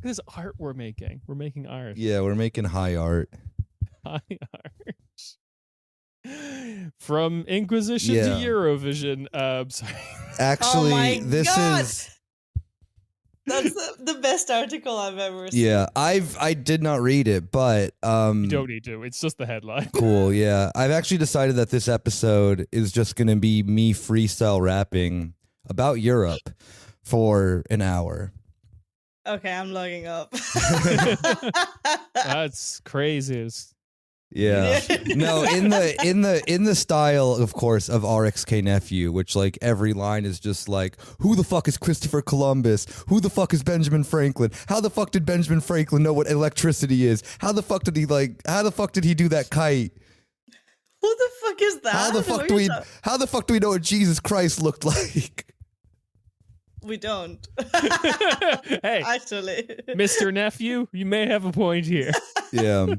this art we're making. We're making art. Yeah, we're making high art. High art. From Inquisition to Eurovision. Sorry. Actually, That's the best article I've ever seen. Yeah, I did not read it, but you don't need to. It's just the headline. Cool, yeah. I've actually decided that this episode is just going to be me freestyle rapping about Europe for an hour. Okay, I'm logging up. That's crazy. Yeah. No, in the style, of course, of RXK Nephew, which like every line is just like, who the fuck is Christopher Columbus? Who the fuck is Benjamin Franklin? How the fuck did Benjamin Franklin know what electricity is? How the fuck did he do that kite? Who the fuck is that? How the fuck do we know what Jesus Christ looked like? We don't. Hey, actually, Mr. Nephew, you may have a point here. Yeah.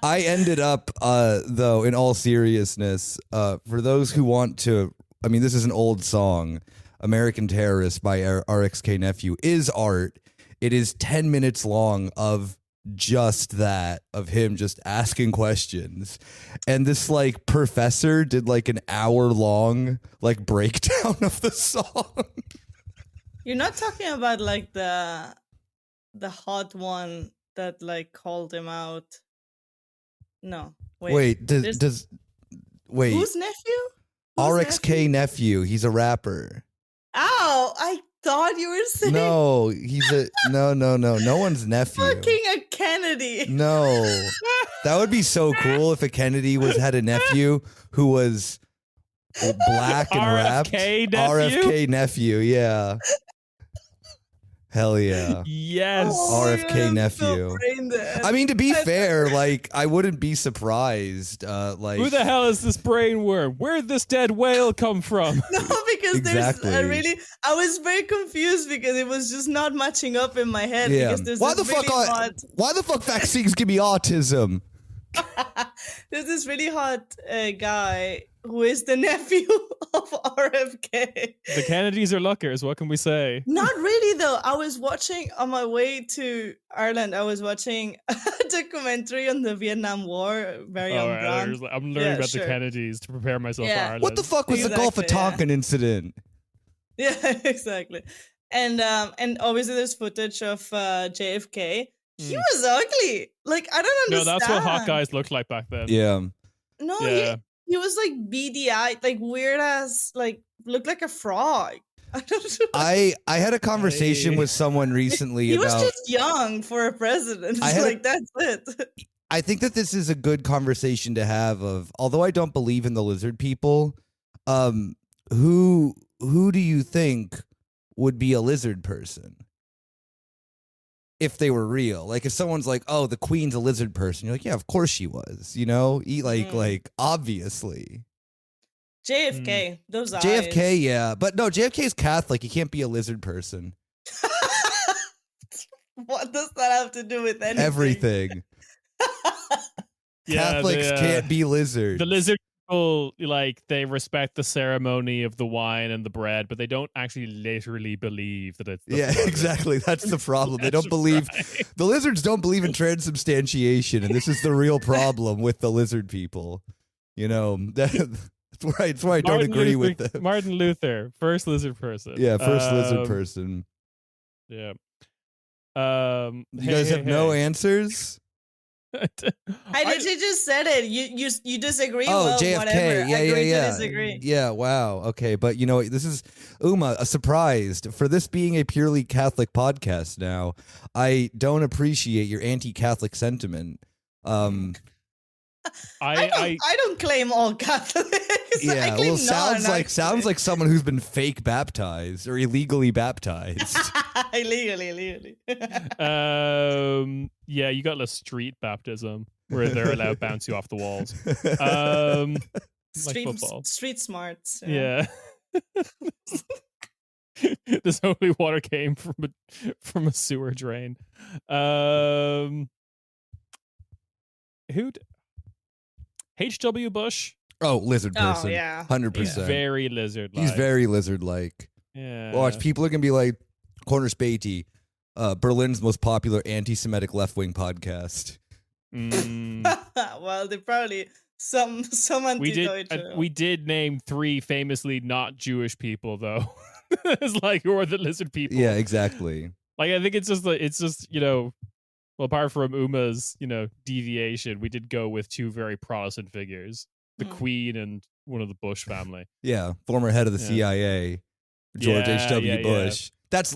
I ended up, though, in all seriousness, for those who want to, I mean, this is an old song, American Terrorist by RXK Nephew, is art. It is 10 minutes long of just that, of him just asking questions. And this, like, professor did, like, an hour-long, like, breakdown of the song. You're not talking about, like, the hot one that, like, called him out. No. Wait, who's nephew? RXK nephew. He's a rapper. Oh, I thought you were saying. No, he's a no. No one's nephew. Fucking a Kennedy. No, that would be so cool if a Kennedy had a nephew who was black and rapped. RFK nephew, yeah. Hell yeah. Yes. RFK nephew. I mean, to be fair, like, I wouldn't be surprised. Like, who the hell is this brain worm? Where'd this dead whale come from? No, because exactly. I was very confused because it was just not matching up in my head. Yeah. Because there's why the fuck vaccines give me autism? There's this really hot guy who is the nephew of RFK. The Kennedys are luckers. What can we say? Not really, though. I was watching on my way to Ireland. I was watching a documentary on the Vietnam War. Very on brand. I'm learning about the Kennedys to prepare myself for Ireland. What the fuck was the Gulf of Tonkin incident? Yeah, exactly. And obviously there's footage of JFK. He was ugly. Like, I don't understand. No, that's what hot guys looked like back then. Yeah. No, yeah. He was like beady eyed, like weird ass, like looked like a frog. I don't know. I had a conversation with someone recently he about. He was just young for a president. That's it. I think that this is a good conversation to have. Although I don't believe in the lizard people, who do you think would be a lizard person? If they were real, like if someone's like, "Oh, the queen's a lizard person," you're like, "Yeah, of course she was." You know, like obviously. JFK, those eyes. JFK, yeah, but no, JFK's Catholic. He can't be a lizard person. What does that have to do with anything? Everything. Catholics can't be lizards. The lizard people, like, they respect the ceremony of the wine and the bread, but they don't actually literally believe that it's exactly. That's the problem. They don't believe the lizards don't believe in transubstantiation, and this is the real problem with the lizard people. You know, that's why I don't agree with them. Martin Luther, first lizard person. Yeah, first lizard person. Yeah. You guys have no answers? I literally just said it. You disagree? Oh, well, JFK. Whatever. Yeah. Disagree. Yeah. Wow. Okay, but you know, this is Uma. Surprised for this being a purely Catholic podcast. Now, I don't appreciate your anti-Catholic sentiment. I don't claim all Catholics. Yeah, well, sounds like someone who's been fake baptized or illegally baptized. illegally. Yeah, you got a street baptism where they're allowed to bounce you off the walls. Like football. Street smarts. Yeah. This holy water came from a sewer drain. H.W. Bush. Oh, lizard person. Oh, yeah. 100%. He's very lizard-like. He's very lizard-like. Yeah. Watch, people are going to be like, Corner Späti, Berlin's most popular anti-Semitic left-wing podcast. Well, they probably some we did name 3 famously not Jewish people though. It's like, who are the lizard people? Yeah, exactly. Like, I think it's just well, apart from Uma's deviation, we did go with 2 very Protestant figures, the Queen and one of the Bush family. Yeah, former head of the CIA, George H.W. Bush. That's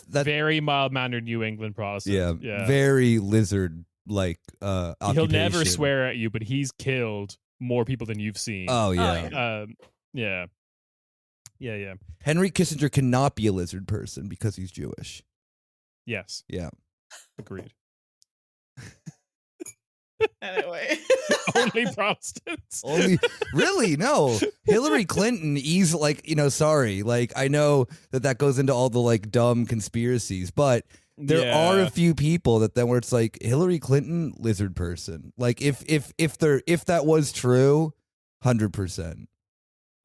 very mild-mannered New England Protestant. Yeah, very lizard like occupation. He'll never swear at you, but he's killed more people than you've seen. Oh yeah. Yeah. Henry Kissinger cannot be a lizard person because he's Jewish. Yes. Yeah. Agreed. Anyway. Only Protestants. Really? No. Hillary Clinton, sorry. Like, I know that goes into all the like dumb conspiracies, but there are a few people that then where it's like Hillary Clinton, lizard person. Like if that was true, 100%.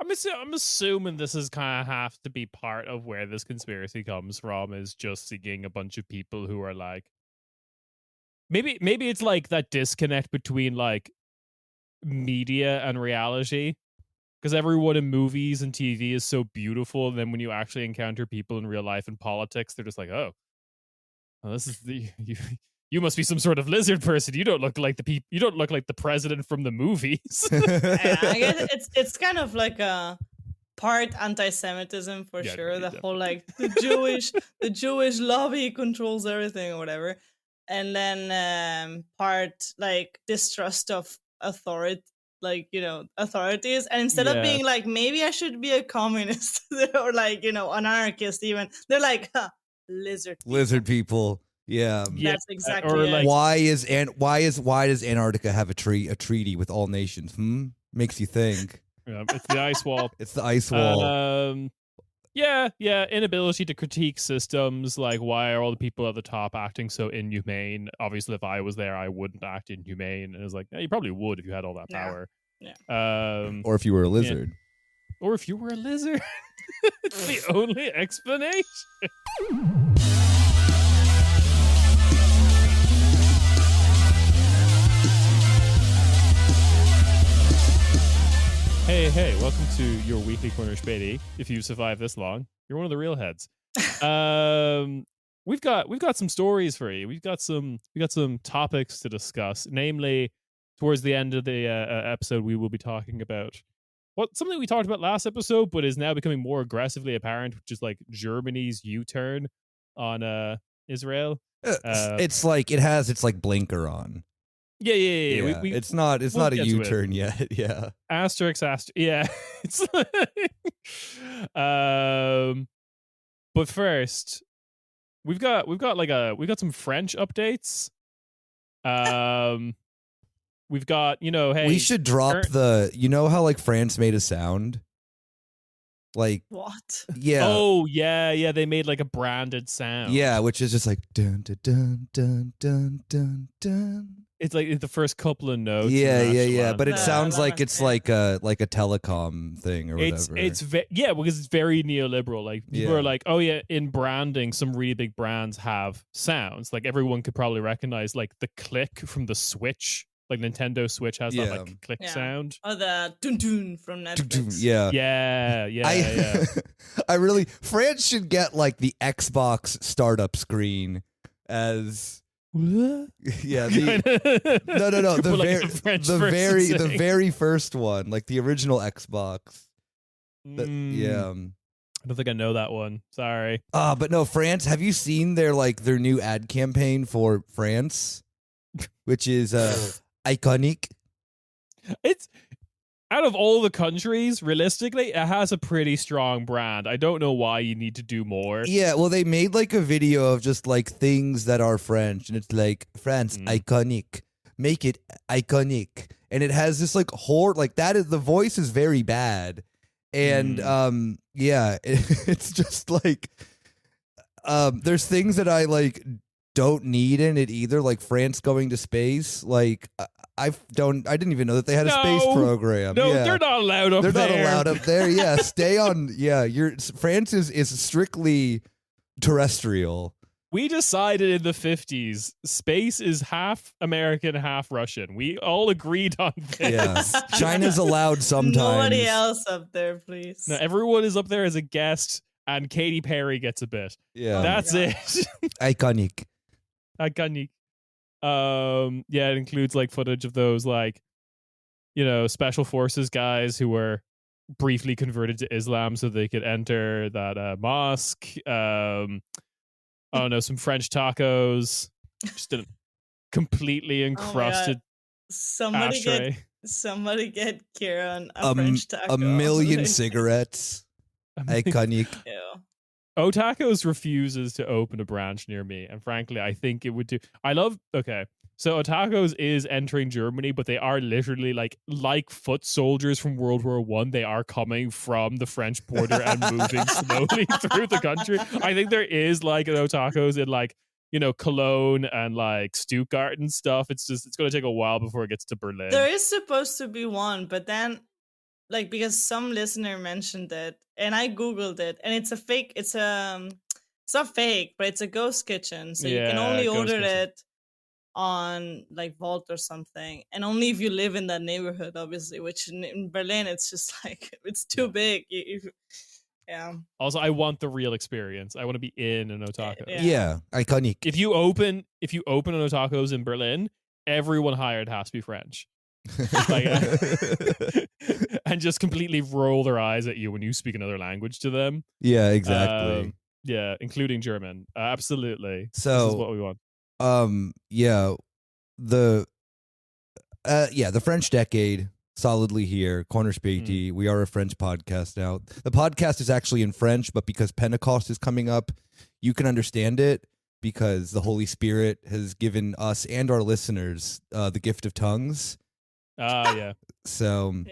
I'm assuming this is kind of have to be part of where this conspiracy comes from, is just seeing a bunch of people who are like, maybe it's like that disconnect between like media and reality, because everyone in movies and TV is so beautiful, and then when you actually encounter people in real life and politics, they're just like, oh, this is you must be some sort of lizard person. You don't look like you don't look like the president from the movies. Yeah, I guess it's kind of like a part anti-Semitism for sure. The whole like the Jewish lobby controls everything or whatever, and then part like distrust of authority, like authorities. And instead of being like, maybe I should be a communist or like anarchist, even they're like, lizard people. Yeah, that's exactly. Or like, why does Antarctica have a treaty with all nations? Makes you think. Yeah, it's the ice wall. It's the ice wall. Yeah. Inability to critique systems. Like, why are all the people at the top acting so inhumane? Obviously, if I was there, I wouldn't act inhumane. And it was like, you probably would if you had all that power. Yeah. Or if you were a lizard. Yeah. Or if you were a lizard. It's the only explanation. Hey, welcome to your weekly corner, Späti. If you've survived this long, you're one of the real heads. We've got some stories for you. We've got some topics to discuss. Namely, towards the end of the episode, we will be talking about something we talked about last episode, but is now becoming more aggressively apparent, which is like Germany's U-turn on Israel. It's like it has its like blinker on. Yeah. It's not a U-turn yet. Yeah. Asterisk. Yeah. It's like, but first, we've got some French updates. We've got, hey, we should drop how like France made a sound. Like what? Yeah. Oh yeah. They made like a branded sound. Yeah, which is just like dun dun dun dun dun dun dun. It's like the first couple of notes. Yeah. But it sounds like it's like a telecom thing or whatever. Because it's very neoliberal. Like people are like, oh yeah, in branding, some really big brands have sounds. Like everyone could probably recognize like the click from the Switch. Like Nintendo Switch has that like click sound. Or the dun dun from Netflix. Yeah. I France should get like the Xbox startup screen as no the very first one, like the original Xbox. I don't think I know that one. Sorry. But no, France. Have you seen their new ad campaign for France, which is iconic? It's out of all the countries, realistically, it has a pretty strong brand. I don't know why you need to do more. Yeah, well, they made like a video of just like things that are French, and it's like France iconic, make it iconic, and it has this like horror, like that is the voice is very bad, and it's just like there's things that I like don't need in it either, like France going to space, like. I didn't even know that they had a space program. No, they're not allowed up there. They're not allowed up there. Yeah, stay on. Yeah, France is strictly terrestrial. We decided in the 50s, space is half American, half Russian. We all agreed on this. Yeah. China's allowed sometimes. Nobody else up there, please. No, everyone is up there as a guest, and Katy Perry gets a bit. Yeah. That's it. Iconic. Iconic. Yeah, it includes like footage of those like, you know, special forces guys who were briefly converted to Islam so they could enter that mosque. I don't know, some French tacos, just a completely encrusted ashtray. Somebody get Ciarán a French taco. A million cigarettes. Iconic. Yeah. Otacos refuses to open a branch near me, and frankly, I think it would do. So Otacos is entering Germany, but they are literally like foot soldiers from World War I. They are coming from the French border and moving slowly through the country. I think there is like an Otacos in like, you know, Cologne and like Stuttgart and stuff. It's going to take a while before it gets to Berlin. There is supposed to be one, but then like because some listener mentioned it and I Googled it and it's a fake. It's not fake, but it's a ghost kitchen. So you can only order it on like Vault or something, and only if you live in that neighborhood, obviously, which in Berlin it's just like it's too big. Yeah. Also, I want the real experience. I want to be in an Otaku. Yeah, iconic. If you open an Otakus in Berlin, everyone hired has to be French. Like, and just completely roll their eyes at you when you speak another language to them. Yeah, exactly. Yeah, including German. Absolutely. So this is what we want. The French decade solidly here. Corner Späti. We are a French podcast now. The podcast is actually in French, but because Pentecost is coming up, you can understand it because the Holy Spirit has given us and our listeners the gift of tongues. Yeah. So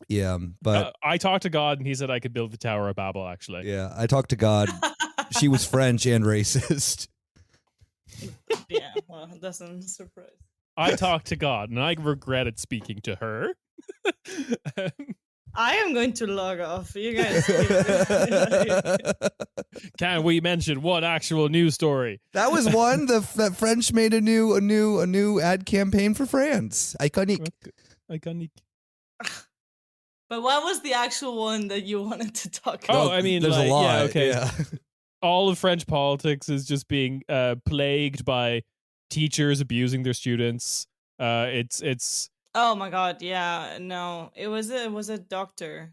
yeah, but I talked to God and he said I could build the Tower of Babel. Actually, yeah, I talked to God. She was French and racist. Yeah, well, it doesn't surprise. I talked to God and I regretted speaking to her. I am going to log off. You guys. Can we mention one actual news story? That was one. That French made a new ad campaign for France. Iconic. Iconic. But what was the actual one that you wanted to talk about? Oh, I mean, there's like, a lot. Yeah, okay. Yeah. All of French politics is just being plagued by teachers abusing their students. It's. Oh my God! Yeah, no, it was a doctor.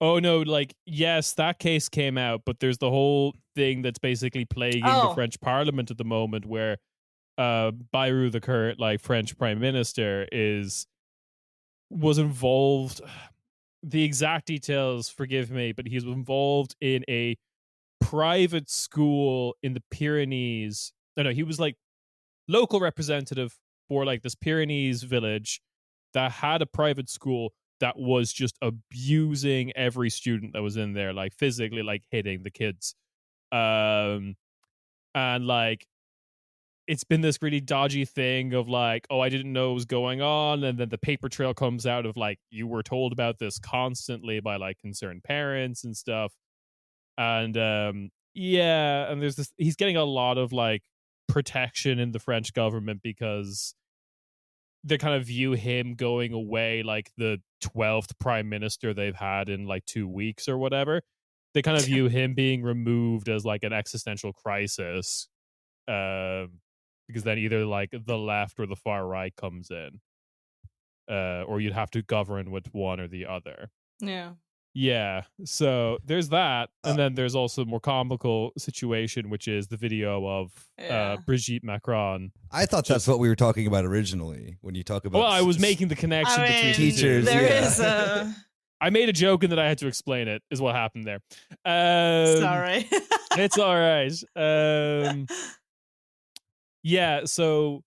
Oh no! Like yes, that case came out, but there's the whole thing that's basically plaguing the French Parliament at the moment, where Bayrou, the current like French Prime Minister, was involved. The exact details, forgive me, but he's involved in a private school in the Pyrenees. No, he was like local representative for like this Pyrenees village that had a private school that was just abusing every student that was in there, like physically, like hitting the kids. And like it's been this really dodgy thing of like, oh, I didn't know what was going on, and then the paper trail comes out of like you were told about this constantly by like concerned parents and stuff. And and there's this, he's getting a lot of like protection in the French government because they kind of view him going away like the 12th prime minister they've had in like 2 weeks or whatever. They kind of view him being removed as like an existential crisis, because then either like the left or the far right comes in, or you'd have to govern with one or the other. Yeah, so there's that, and then there's also a more comical situation, which is the video of Brigitte Macron. I thought that's what we were talking about originally when you talk about. Well, I was making the connection between teachers. There is a. I made a joke and then I had to explain it. Is what happened there. Sorry. It's all right. Yeah, so.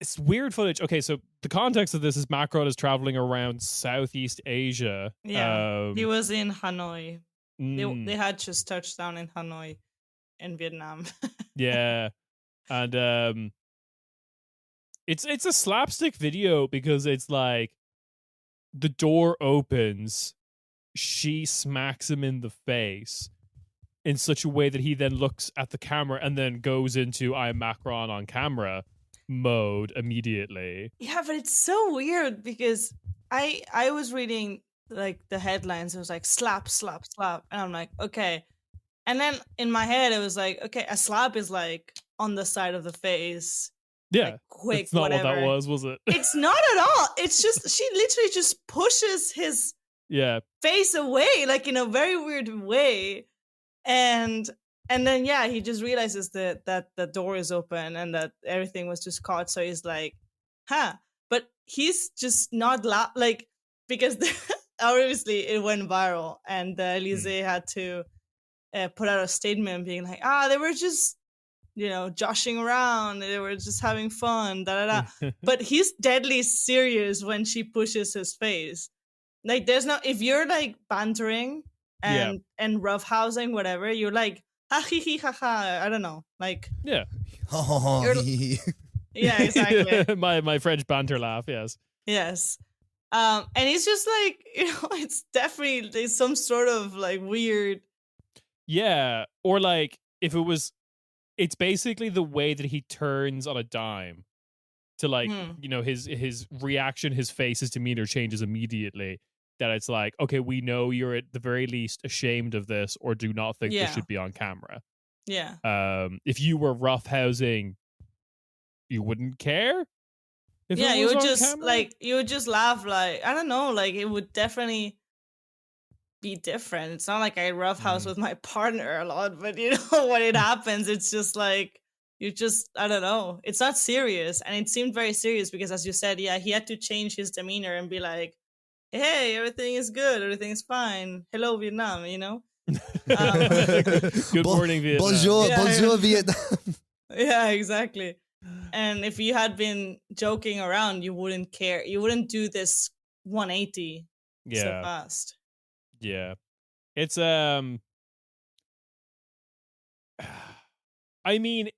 It's weird footage. Okay, so the context of this is Macron is traveling around Southeast Asia. Yeah, he was in Hanoi. They had just touched down in Hanoi, in Vietnam. Yeah, and it's a slapstick video because it's like the door opens, she smacks him in the face, in such a way that he then looks at the camera and then goes into I'm Macron on camera mode immediately. Yeah, but it's so weird because I was reading like the headlines. It was like slap, slap, slap, and I'm like, okay. And then in my head, it was like, okay, a slap is like on the side of the face. Yeah, like quick, it's not whatever. what that was it? It's not at all. It's just she literally just pushes his face away, like in a very weird way, and then he just realizes that the door is open and that everything was just caught. So he's like, huh. But he's just not like, because obviously it went viral, and Elysee had to put out a statement being like, they were just joshing around, they were just having fun, but he's deadly serious when she pushes his face. Like, there's no, if you're like bantering and roughhousing, whatever, you're like, ha he he ha ha, I don't know, like, yeah, yeah, exactly. my French banter laugh. Yes. And he's just like, it's definitely some sort of like weird, or like if it was, it's basically the way that he turns on a dime to like, his reaction, his face, his demeanor changes immediately. That it's like, okay, we know you're at the very least ashamed of this or do not think this should be on camera. Yeah. If you were roughhousing, you wouldn't care. You would just camera? Like, you would just laugh, like, I don't know, like it would definitely be different. It's not like I roughhouse with my partner a lot, but when it happens, it's just like, you just, I don't know, it's not serious. And it seemed very serious because, as you said, he had to change his demeanor and be like, hey, everything is good, everything is fine, hello Vietnam, Good morning Vietnam. Bonjour Vietnam. Yeah, exactly. And if you had been joking around, you wouldn't care, you wouldn't do this 180 so fast. Yeah. It's I mean,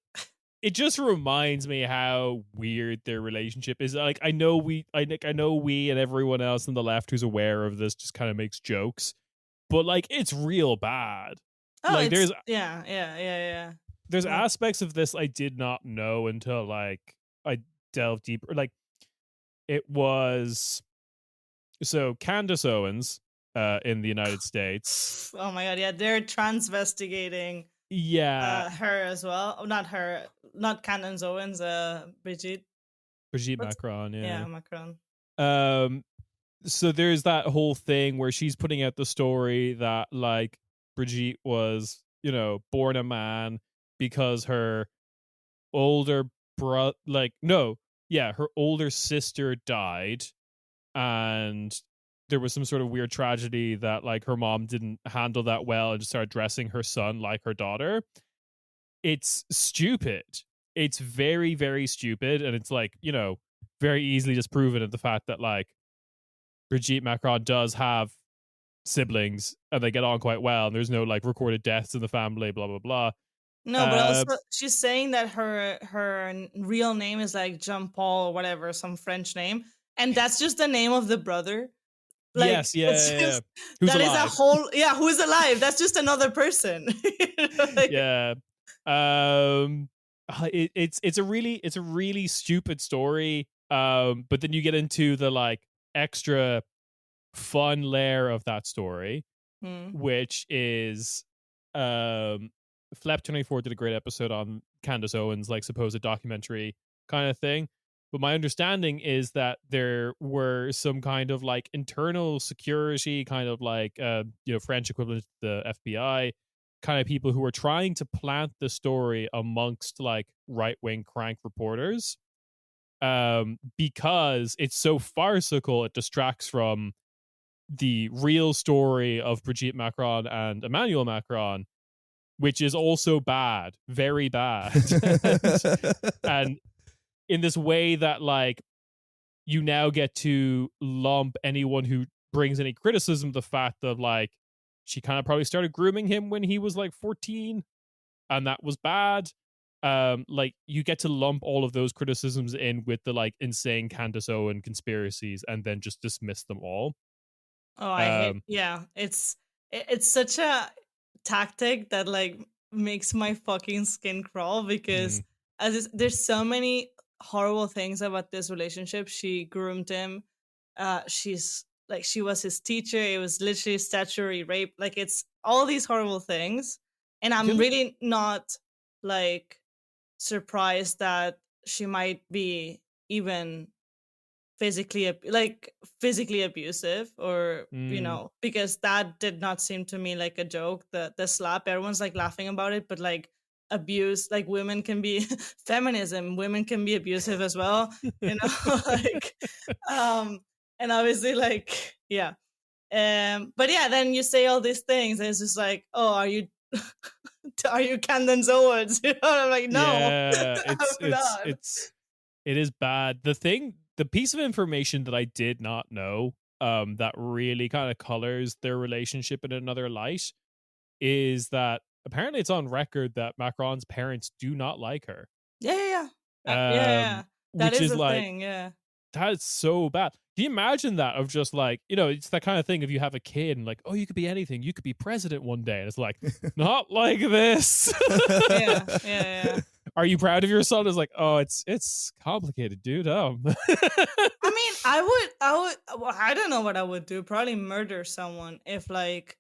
it just reminds me how weird their relationship is. Like, I know we and everyone else on the left who's aware of this just kind of makes jokes, but like, it's real bad. Oh, like, there's there's aspects of this I did not know until like I delved deeper. Like, it was so Candace Owens in the United States. Oh my god, yeah, they're transvestigating. Her as well. Not her, not Candace Owens. Brigitte Macron. Yeah, Macron. So there's that whole thing where she's putting out the story that like Brigitte was, born a man because her older her older sister died, and there was some sort of weird tragedy that like her mom didn't handle that well and just started dressing her son like her daughter. It's stupid. It's very, very stupid. And it's like, very easily disproven of the fact that like Brigitte Macron does have siblings and they get on quite well. And there's no like recorded deaths in the family, blah, blah, blah. No, but also she's saying that her real name is like Jean Paul or whatever, some French name. And that's just the name of the brother. Like, yes, Who's that alive? Is a whole, who's alive? That's just another person. It's a really stupid story. But then you get into the like extra fun layer of that story, which is Flap24 did a great episode on Candace Owens, like supposed documentary kind of thing. But my understanding is that there were some kind of like internal security, kind of like, French equivalent to the FBI, kind of people who were trying to plant the story amongst like right-wing crank reporters, because it's so farcical, it distracts from the real story of Brigitte Macron and Emmanuel Macron, which is also bad, very bad. and in this way that like you now get to lump anyone who brings any criticism of the fact that like she kind of probably started grooming him when he was like 14 and that was bad. Like you get to lump all of those criticisms in with the like insane Candace Owen conspiracies and then just dismiss them all. Oh, I hate, it's such a tactic that like makes my fucking skin crawl because there's so many horrible things about this relationship. She groomed him. She's like she was his teacher. It was literally statutory rape. Like it's all these horrible things, and I'm really not like surprised that she might be even physically abusive or because that did not seem to me like a joke. The slap, everyone's like laughing about it, but like abuse, like women can be feminism, women can be abusive as well, like and obviously like but yeah, then you say all these things and it's just like, oh, are you are you Camden Swords? I'm like, no. Yeah, it is bad. The piece of information that I did not know, that really kind of colors their relationship in another light, is that apparently it's on record that Macron's parents do not like her. Yeah. That which is is a like, thing, yeah. That is so bad. Can you imagine that of just like, it's that kind of thing if you have a kid and like, oh, you could be anything. You could be president one day. And it's like, not like this. Yeah. Are you proud of your son? It's like, oh, it's complicated, dude. I mean, I don't know what I would do. Probably murder someone if like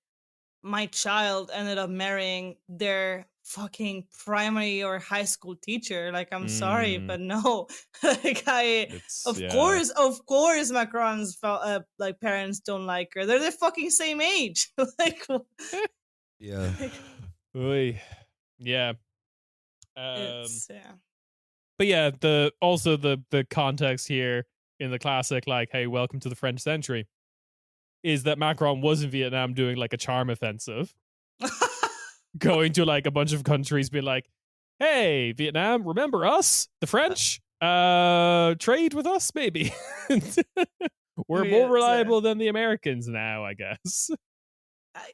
my child ended up marrying their fucking primary or high school teacher. Like, I'm sorry, but no. Like of course Macron's like parents don't like her. They're the fucking same age. Like yeah. Yeah. Yeah. But yeah, the context here in the classic, like, hey, welcome to the French century, is that Macron was in Vietnam doing like a charm offensive, going to like a bunch of countries, being like, hey, Vietnam, remember us, the French? Trade with us, maybe. We're more reliable than the Americans now, I guess.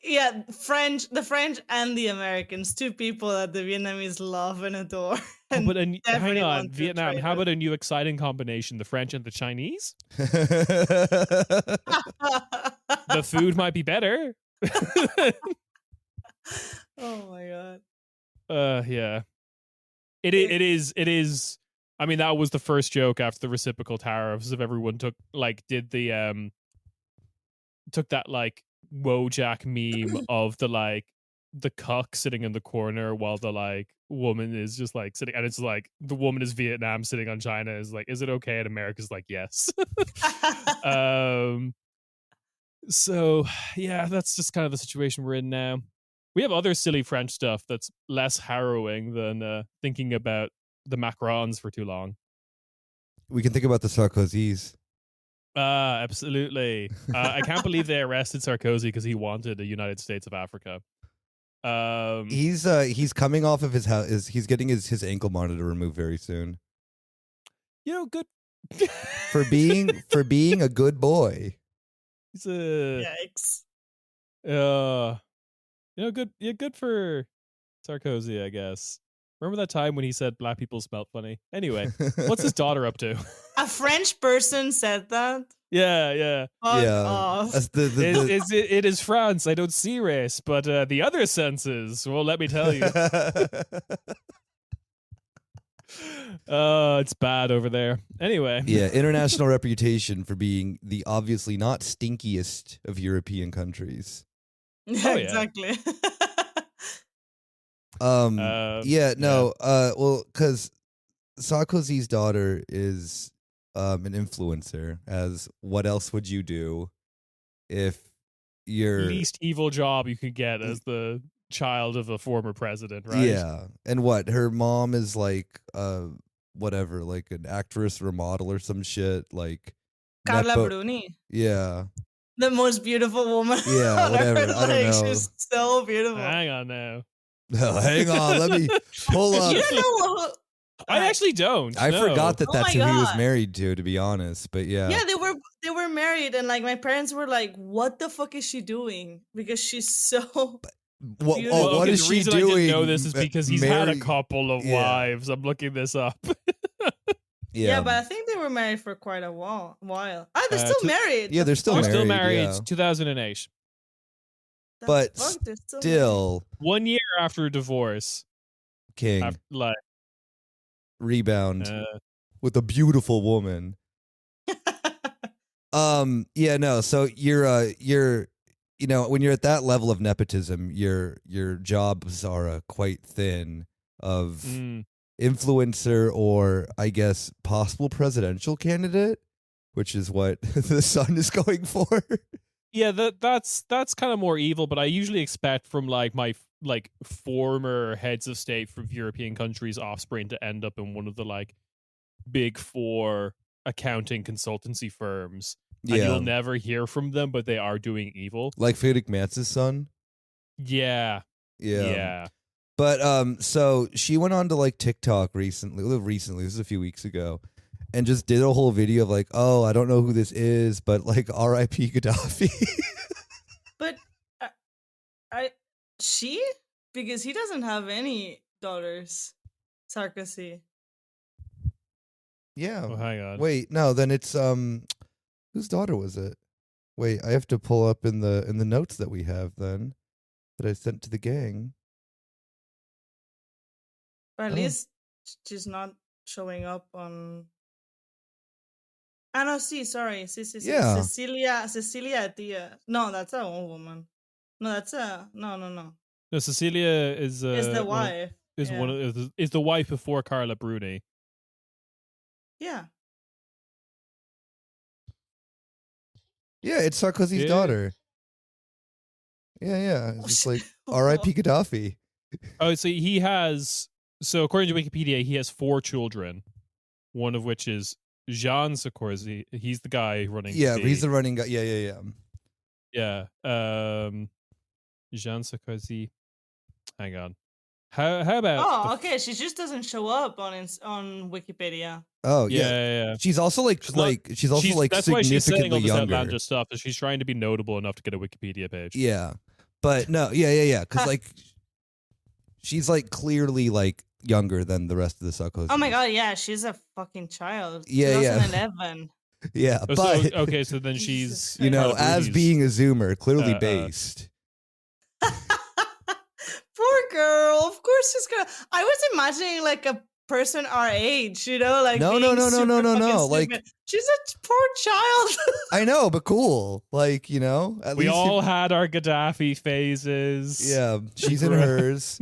Yeah, the French and the Americans, two people that the Vietnamese love and adore. And but hang on, Vietnam, how about a new exciting combination, the French and the Chinese? The food might be better. Oh my god. Yeah. It is. I mean, that was the first joke after the reciprocal tariffs. If everyone took that like Wojak meme of the cuck sitting in the corner while the like woman is just like sitting, and it's like the woman is Vietnam sitting on China, is like, is it okay? And America's like, yes. So yeah, that's just kind of the situation we're in now. We have other silly French stuff that's less harrowing than thinking about the Macrons for too long. We can think about the Sarkozys. Absolutely. I can't believe they arrested Sarkozy because he wanted a United States of Africa. He's coming off of his house. He's getting his ankle monitor removed very soon. Good for being a good boy. He's a yikes. Good. Yeah, good for Sarkozy, I guess. Remember that time when he said black people smelled funny? Anyway, what's his daughter up to? A French person said that? Yeah. Fuck off. It is France. I don't see race, but the other senses, well, let me tell you. It's bad over there. Anyway. Yeah, international reputation for being the obviously not stinkiest of European countries. Yeah, exactly. Well, because Sarkozy's daughter is an influencer. As what else would you do if you're least evil job you could get as the child of a former president, right? Yeah, and what her mom is like, whatever, like an actress or a model or some shit, like Carla Bruni. Yeah. The most beautiful woman. Yeah, whatever. I don't know. She's so beautiful. Hang on now. No, hang on. Let me pull up. You don't know I actually don't. I forgot that that's who he was God. married to be honest. But yeah. Yeah, they were married, and like my parents were like, "What the fuck is she doing?" Because she's so. What is she doing? The reason I didn't know this is because he's had a couple of wives. I'm looking this up. Yeah, but I think they were married for quite a while. They're still married. Yeah, they're still married. They're still married. Yeah. 2008. but fucked. There's so many. still, 1 year after divorce, king like rebound with a beautiful woman. Yeah, no. So you're you know, when you're at that level of nepotism, your jobs are quite thin of influencer or I guess possible presidential candidate, which is what the son is going for. Yeah, that's kind of more evil, but I usually expect from like my like former heads of state from European countries' offspring to end up in one of the like big four accounting consultancy firms. Yeah. And you'll never hear from them, but they are doing evil. Like Friedrich Matz's son. Yeah. But so she went on to like TikTok recently, this is a few weeks ago, and just did a whole video of like, oh, I don't know who this is, but like R.I.P. Gaddafi. But she? Because he doesn't have any daughters. Sarkozy. Yeah. Oh, hang on. Wait, no, then it's whose daughter was it? Wait, I have to pull up in the notes that we have then that I sent to the gang. But at least she's not showing up on. Ah, no, sorry. Yeah. Cecilia Dia. No, that's a old woman. No, that's a no. No, Cecilia is the wife. Is the wife before Carla Bruni. Yeah. Yeah, it's Sarkozy's daughter. Yeah. It's just like R.I.P. Gaddafi. Oh, so according to Wikipedia, he has 4 children, one of which is Jean Sarkozy. He's the guy running. Yeah, he's the running guy. Yeah. Yeah. Jean Sarkozy. Hang on. How about? Oh, okay. She just doesn't show up on Wikipedia. Oh yeah. She's also like that's significantly why she's saying all this younger. outlandish stuff. Is she's trying to be notable enough to get a Wikipedia page? Yeah, but no, yeah. Because like she's like clearly like younger than the rest of the Sarkozy. Oh my god, yeah, she's a fucking child. Yeah, 2011. Yeah, but okay, so then she's as being a Zoomer, clearly based. Poor girl. Of course she's gonna. I was imagining like a person our age, like no. Like she's a poor child. I know, but cool. Like at we least all had our Gaddafi phases. Yeah, she's in hers,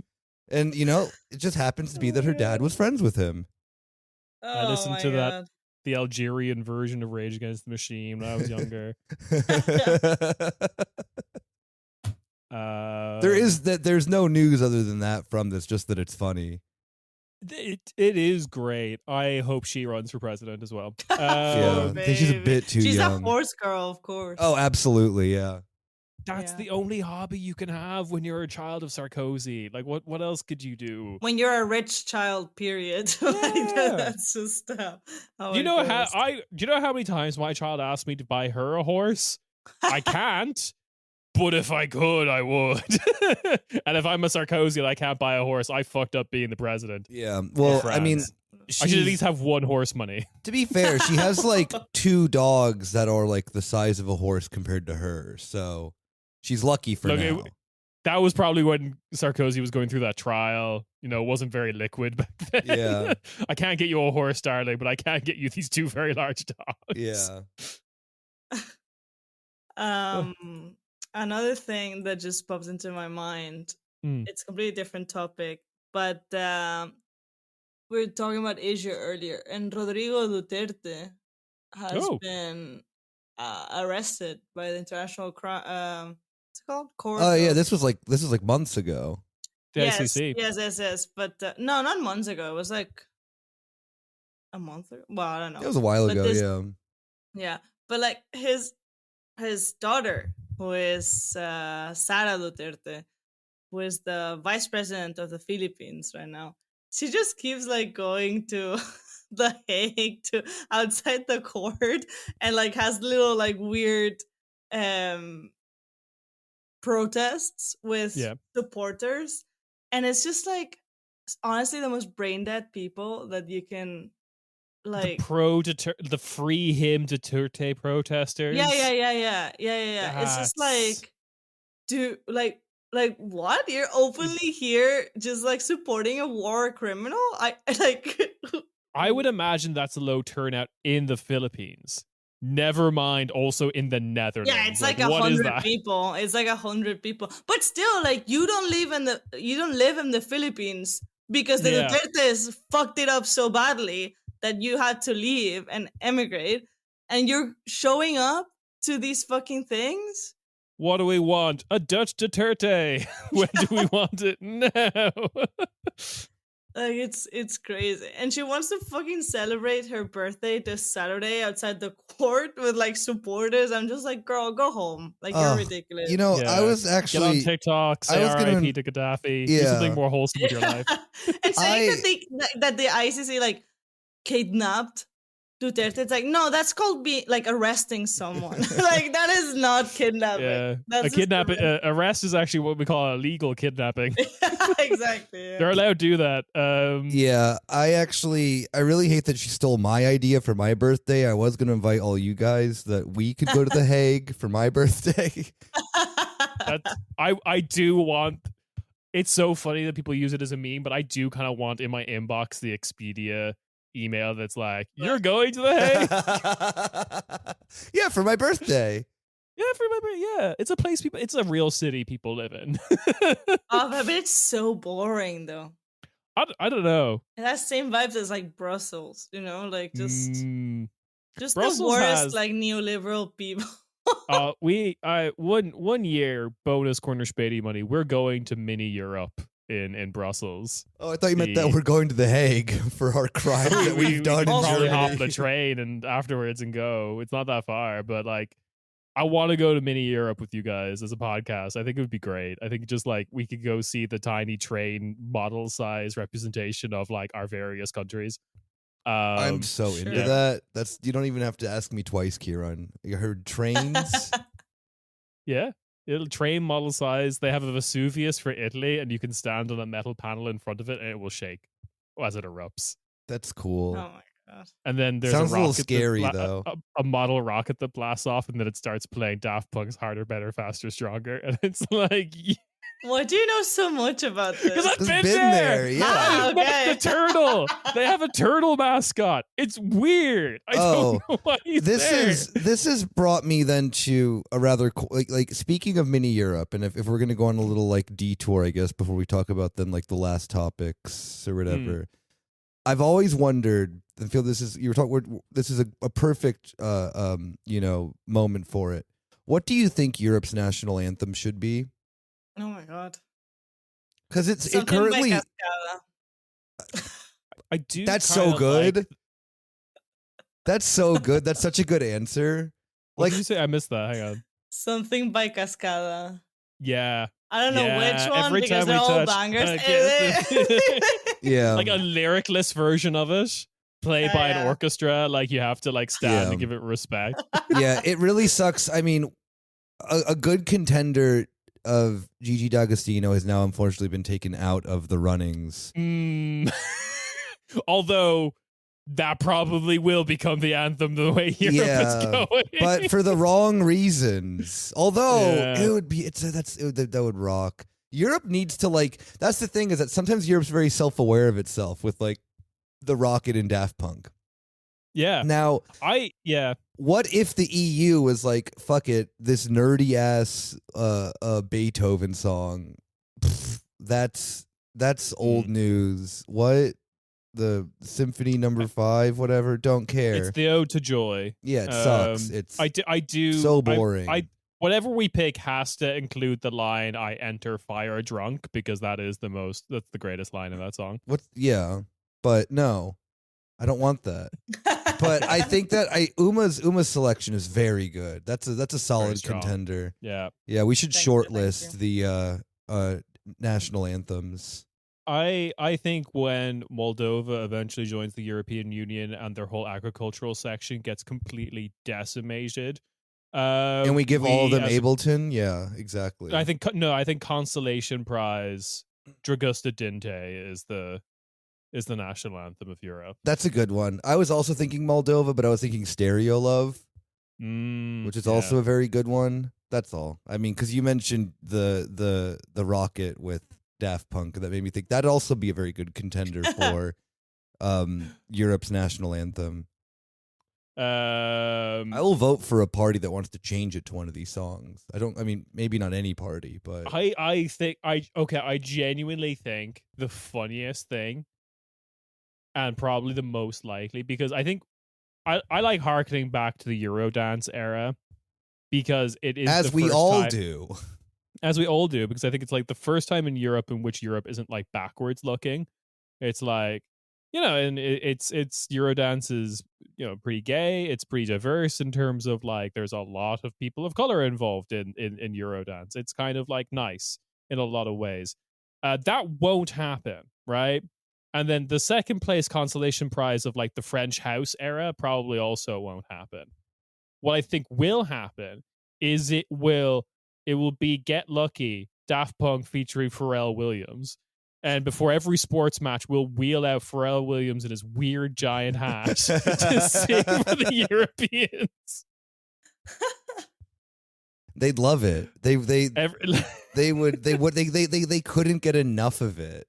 and it just happens to be that her dad was friends with him. I listened to the Algerian version of Rage Against the Machine when I was younger. There's no news other than that from this, just that it's funny. It is great. I hope she runs for president as well. Yeah, I think she's a bit too young. She's a horse girl, of course. Oh, absolutely, yeah. That's the only hobby you can have when you're a child of Sarkozy. Like, what else could you do? When you're a rich child, period. Like, that's just how do you know how many times my child asked me to buy her a horse? I can't. But if I could, I would. And if I'm a Sarkozy and I can't buy a horse, I fucked up being the president. Yeah. Well, I mean, I should at least have one horse money. To be fair, she has like 2 dogs that are like the size of a horse compared to her. So she's lucky for now. That was probably when Sarkozy was going through that trial. It wasn't very liquid back then. Yeah. I can't get you a horse, darling, but I can get you these 2 very large dogs. Yeah. Another thing that just pops into my mind, it's a completely different topic, but we were talking about Asia earlier, and Rodrigo Duterte has been arrested by the international crime. What's it called? Court. Oh yeah, this was like months ago. The ICC. Yes. But no, not months ago. It was like a month ago. Well, I don't know. It was a while ago. Yeah, but like his daughter, who is Sara Duterte, who is the vice president of the Philippines right now. She just keeps like going to the Hague to outside the court and like has little like weird protests with supporters. And it's just like honestly the most brain dead people that you can like the free him Duterte protesters. Yeah. It's just like do like what? You're openly here just like supporting a war criminal? I like I would imagine that's a low turnout in the Philippines. Never mind also in the Netherlands. Yeah, it's like what is 100 that? people. It's like 100 people. But still, like you don't live in the Philippines because the Dutertes fucked it up so badly that you had to leave and emigrate, and you're showing up to these fucking things. What do we want? A Dutch Duterte. When do we want it? No. Like it's crazy. And she wants to fucking celebrate her birthday this Saturday outside the court with like supporters. I'm just like, girl, go home. Like you're ridiculous. You know, I was actually get on TikTok, say RIP to Gaddafi. Do something more wholesome with your life. And saying that the ICC like kidnapped Duterte, it's like, no, that's called like arresting someone. Like that is not kidnapping. Yeah, that's arrest is actually what we call illegal kidnapping. Exactly. Yeah. They're allowed to do that. Yeah, I really hate that she stole my idea for my birthday. I was going to invite all you guys that we could go to The Hague for my birthday. I do want. It's so funny that people use it as a meme, but I do kind of want in my inbox the Expedia email that's like, you're going to The Hague. Yeah, for my birthday. Yeah, yeah. It's a place it's a real city people live in. But it's so boring though. I don't know. It has same vibes as like Brussels, you know, like just Brussels the worst like neoliberal people. One year bonus corner Späti money. We're going to mini Europe in Brussels. Oh, I thought you meant that we're going to The Hague for our crimes that we've done in probably Germany. hop the train and afterwards and go. It's not that far, but like I want to go to mini Europe with you guys as a podcast. I think it would be great. I think just like we could go see the tiny train model size representation of like our various countries. I'm so into that. You don't even have to ask me twice, Ciarán. You heard trains? Yeah. It'll train model size. They have a Vesuvius for Italy, and you can stand on a metal panel in front of it, and it will shake as it erupts. That's cool. Oh my god! And then there's sounds a little scary though. A model rocket that blasts off, and then it starts playing Daft Punk's "Harder, Better, Faster, Stronger," and it's like. Why do you know so much about this? Because I've been there. Yeah. Okay. The turtle. They have a turtle mascot. It's weird. I don't know why he's there. This has brought me then to a rather like speaking of mini Europe, and if we're gonna go on a little like detour, I guess before we talk about then like the last topics or whatever. I've always wondered and feel this is a perfect moment for it. What do you think Europe's national anthem should be? Oh my god! Because it currently. I do. That's so good. That's so good. That's such a good answer. What did you say? I missed that. Hang on. Something by Cascada. Yeah. I don't know which one Every because time they're all touch, bangers. Yeah. Like a lyricless version of it. Played by an orchestra. Like you have to like stand and give it respect. Yeah, it really sucks. I mean, a good contender of Gigi D'Agostino has now unfortunately been taken out of the runnings. Although that probably will become the anthem the way Europe is going. But for the wrong reasons. Although it would be that would rock. Europe needs to like that's the thing is that sometimes Europe's very self-aware of itself with like the Rocket and Daft Punk. Yeah. Now, what if the EU was like, fuck it, this nerdy ass Beethoven song? That's old news. What? The Symphony Number 5, whatever. Don't care. It's the Ode to Joy. Yeah, it sucks. It's I do so boring. Whatever we pick has to include the line "I enter fire drunk" because that's the greatest line in that song. Yeah, but no, I don't want that. But I think that Uma's selection is very good. That's a solid contender. Yeah, we should shortlist the national anthems. I think when Moldova eventually joins the European Union and their whole agricultural section gets completely decimated, and we give all of them Ableton. Yeah, exactly. I think Consolation Prize Dragusta Dinte is the national anthem of Europe. That's a good one. I was also thinking Moldova, but I was thinking Stereo Love, which is also a very good one. That's all. I mean, because you mentioned the rocket with Daft Punk, that made me think that'd also be a very good contender for Europe's national anthem. I will vote for a party that wants to change it to one of these songs. I mean, maybe not any party, but I genuinely think the funniest thing, and probably the most likely, because I think I like harkening back to the Eurodance era, because it is as the we first all time, do. as we all do, because I think it's like the first time in Europe in which Europe isn't like backwards looking. It's like, and it's Eurodance is, pretty gay. It's pretty diverse in terms of like there's a lot of people of color involved in Eurodance. It's kind of like nice in a lot of ways. That won't happen, right? And then the second place consolation prize of like the French House era probably also won't happen. What I think will happen is it will be Get Lucky, Daft Punk featuring Pharrell Williams. And before every sports match, we'll wheel out Pharrell Williams in his weird giant hat to sing for the Europeans. They'd love it. They couldn't get enough of it.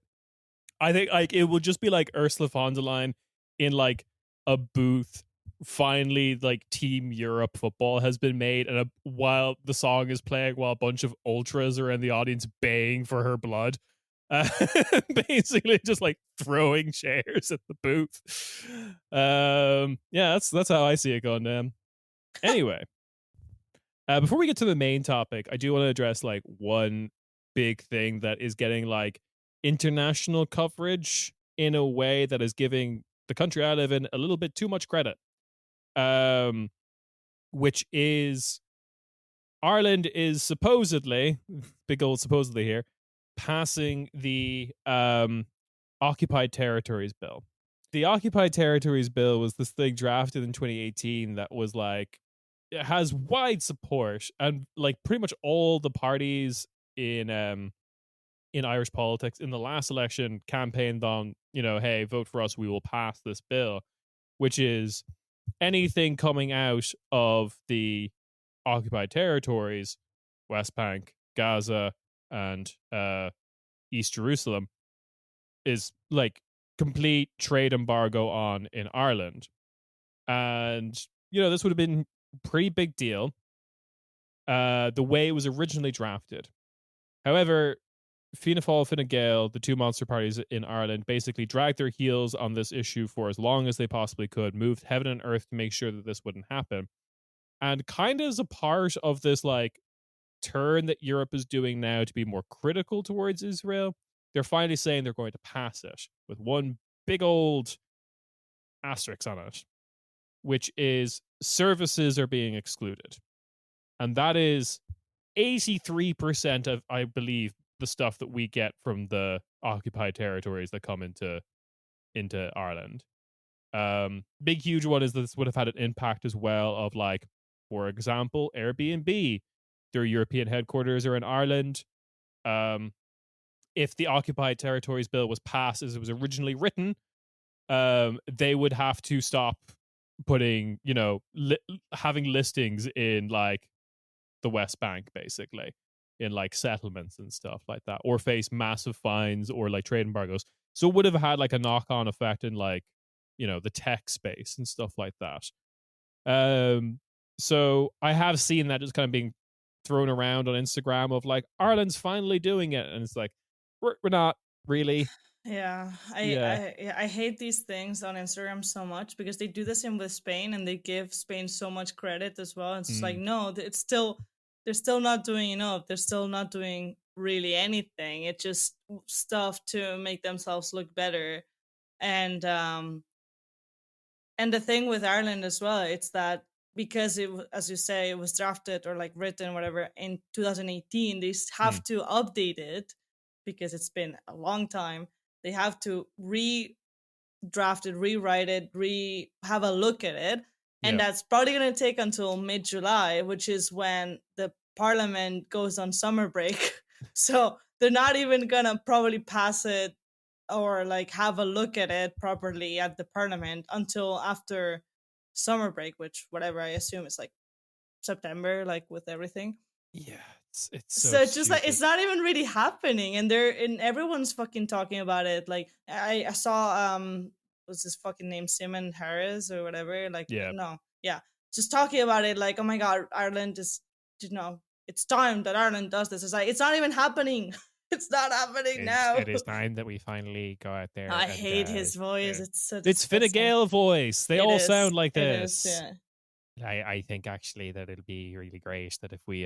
I think like it will just be like Ursula von der Leyen in like a booth. Finally, like Team Europe football has been made, and while the song is playing, while a bunch of ultras are in the audience baying for her blood, basically just like throwing chairs at the booth. Yeah, that's how I see it going down. Anyway, before we get to the main topic, I do want to address like one big thing that is getting like international coverage in a way that is giving the country I live in a little bit too much credit. Which is Ireland is supposedly, big old supposedly here, passing the Occupied Territories Bill. The Occupied Territories Bill was this thing drafted in 2018 that was like, it has wide support, and like pretty much all the parties in Irish politics in the last election campaigned on, hey, vote for us, we will pass this bill, which is anything coming out of the occupied territories, West Bank, Gaza, and East Jerusalem, is like complete trade embargo on in Ireland. And, this would have been a pretty big deal the way it was originally drafted. However, Fianna Fáil, Fine Gael, the two monster parties in Ireland, basically dragged their heels on this issue for as long as they possibly could, moved heaven and earth to make sure that this wouldn't happen. And kind of as a part of this like turn that Europe is doing now to be more critical towards Israel, they're finally saying they're going to pass it with one big old asterisk on it, which is services are being excluded. And that is 83% of, I believe, the stuff that we get from the occupied territories that come into Ireland. Big huge one is that this would have had an impact as well of like, for example, Airbnb. Their European headquarters are in Ireland. If the occupied territories bill was passed as it was originally written, they would have to stop putting, having listings in like the West Bank, basically, in like settlements and stuff like that, or face massive fines or like trade embargoes. So it would have had like a knock-on effect in like, the tech space and stuff like that. So I have seen that just kind of being thrown around on Instagram of like, Ireland's finally doing it, and it's like, we're not really. Yeah, I hate these things on Instagram so much because they do the same with Spain, and they give Spain so much credit as well. It's just like, no, it's still, they're still not doing enough. They're still not doing really anything. It's just stuff to make themselves look better. And the thing with Ireland as well, it's that because it, as you say, it was drafted or like written, whatever, in 2018, they have to update it because it's been a long time. They have to redraft it, rewrite it, have a look at it. And that's probably going to take until mid-July, which is when the parliament goes on summer break. So they're not even going to probably pass it or like have a look at it properly at the parliament until after summer break, which whatever, I assume it's like September, like with everything. Yeah, it's So so it's just like stupid. it's not even really happening, and everyone's fucking talking about it. Like I saw what's his fucking name, Simon Harris or whatever. Like Yeah. no, yeah, just talking about it. Like, oh my god, Ireland is, it's time that Ireland does this. It's like it's not even happening. It's not happening now. It is time that we finally go out there. I And, hate his voice. yeah. It's so It's Fine disgusting. Gael voice. They It all is. sound like It is, this. yeah. I think actually that it'll be really great that if we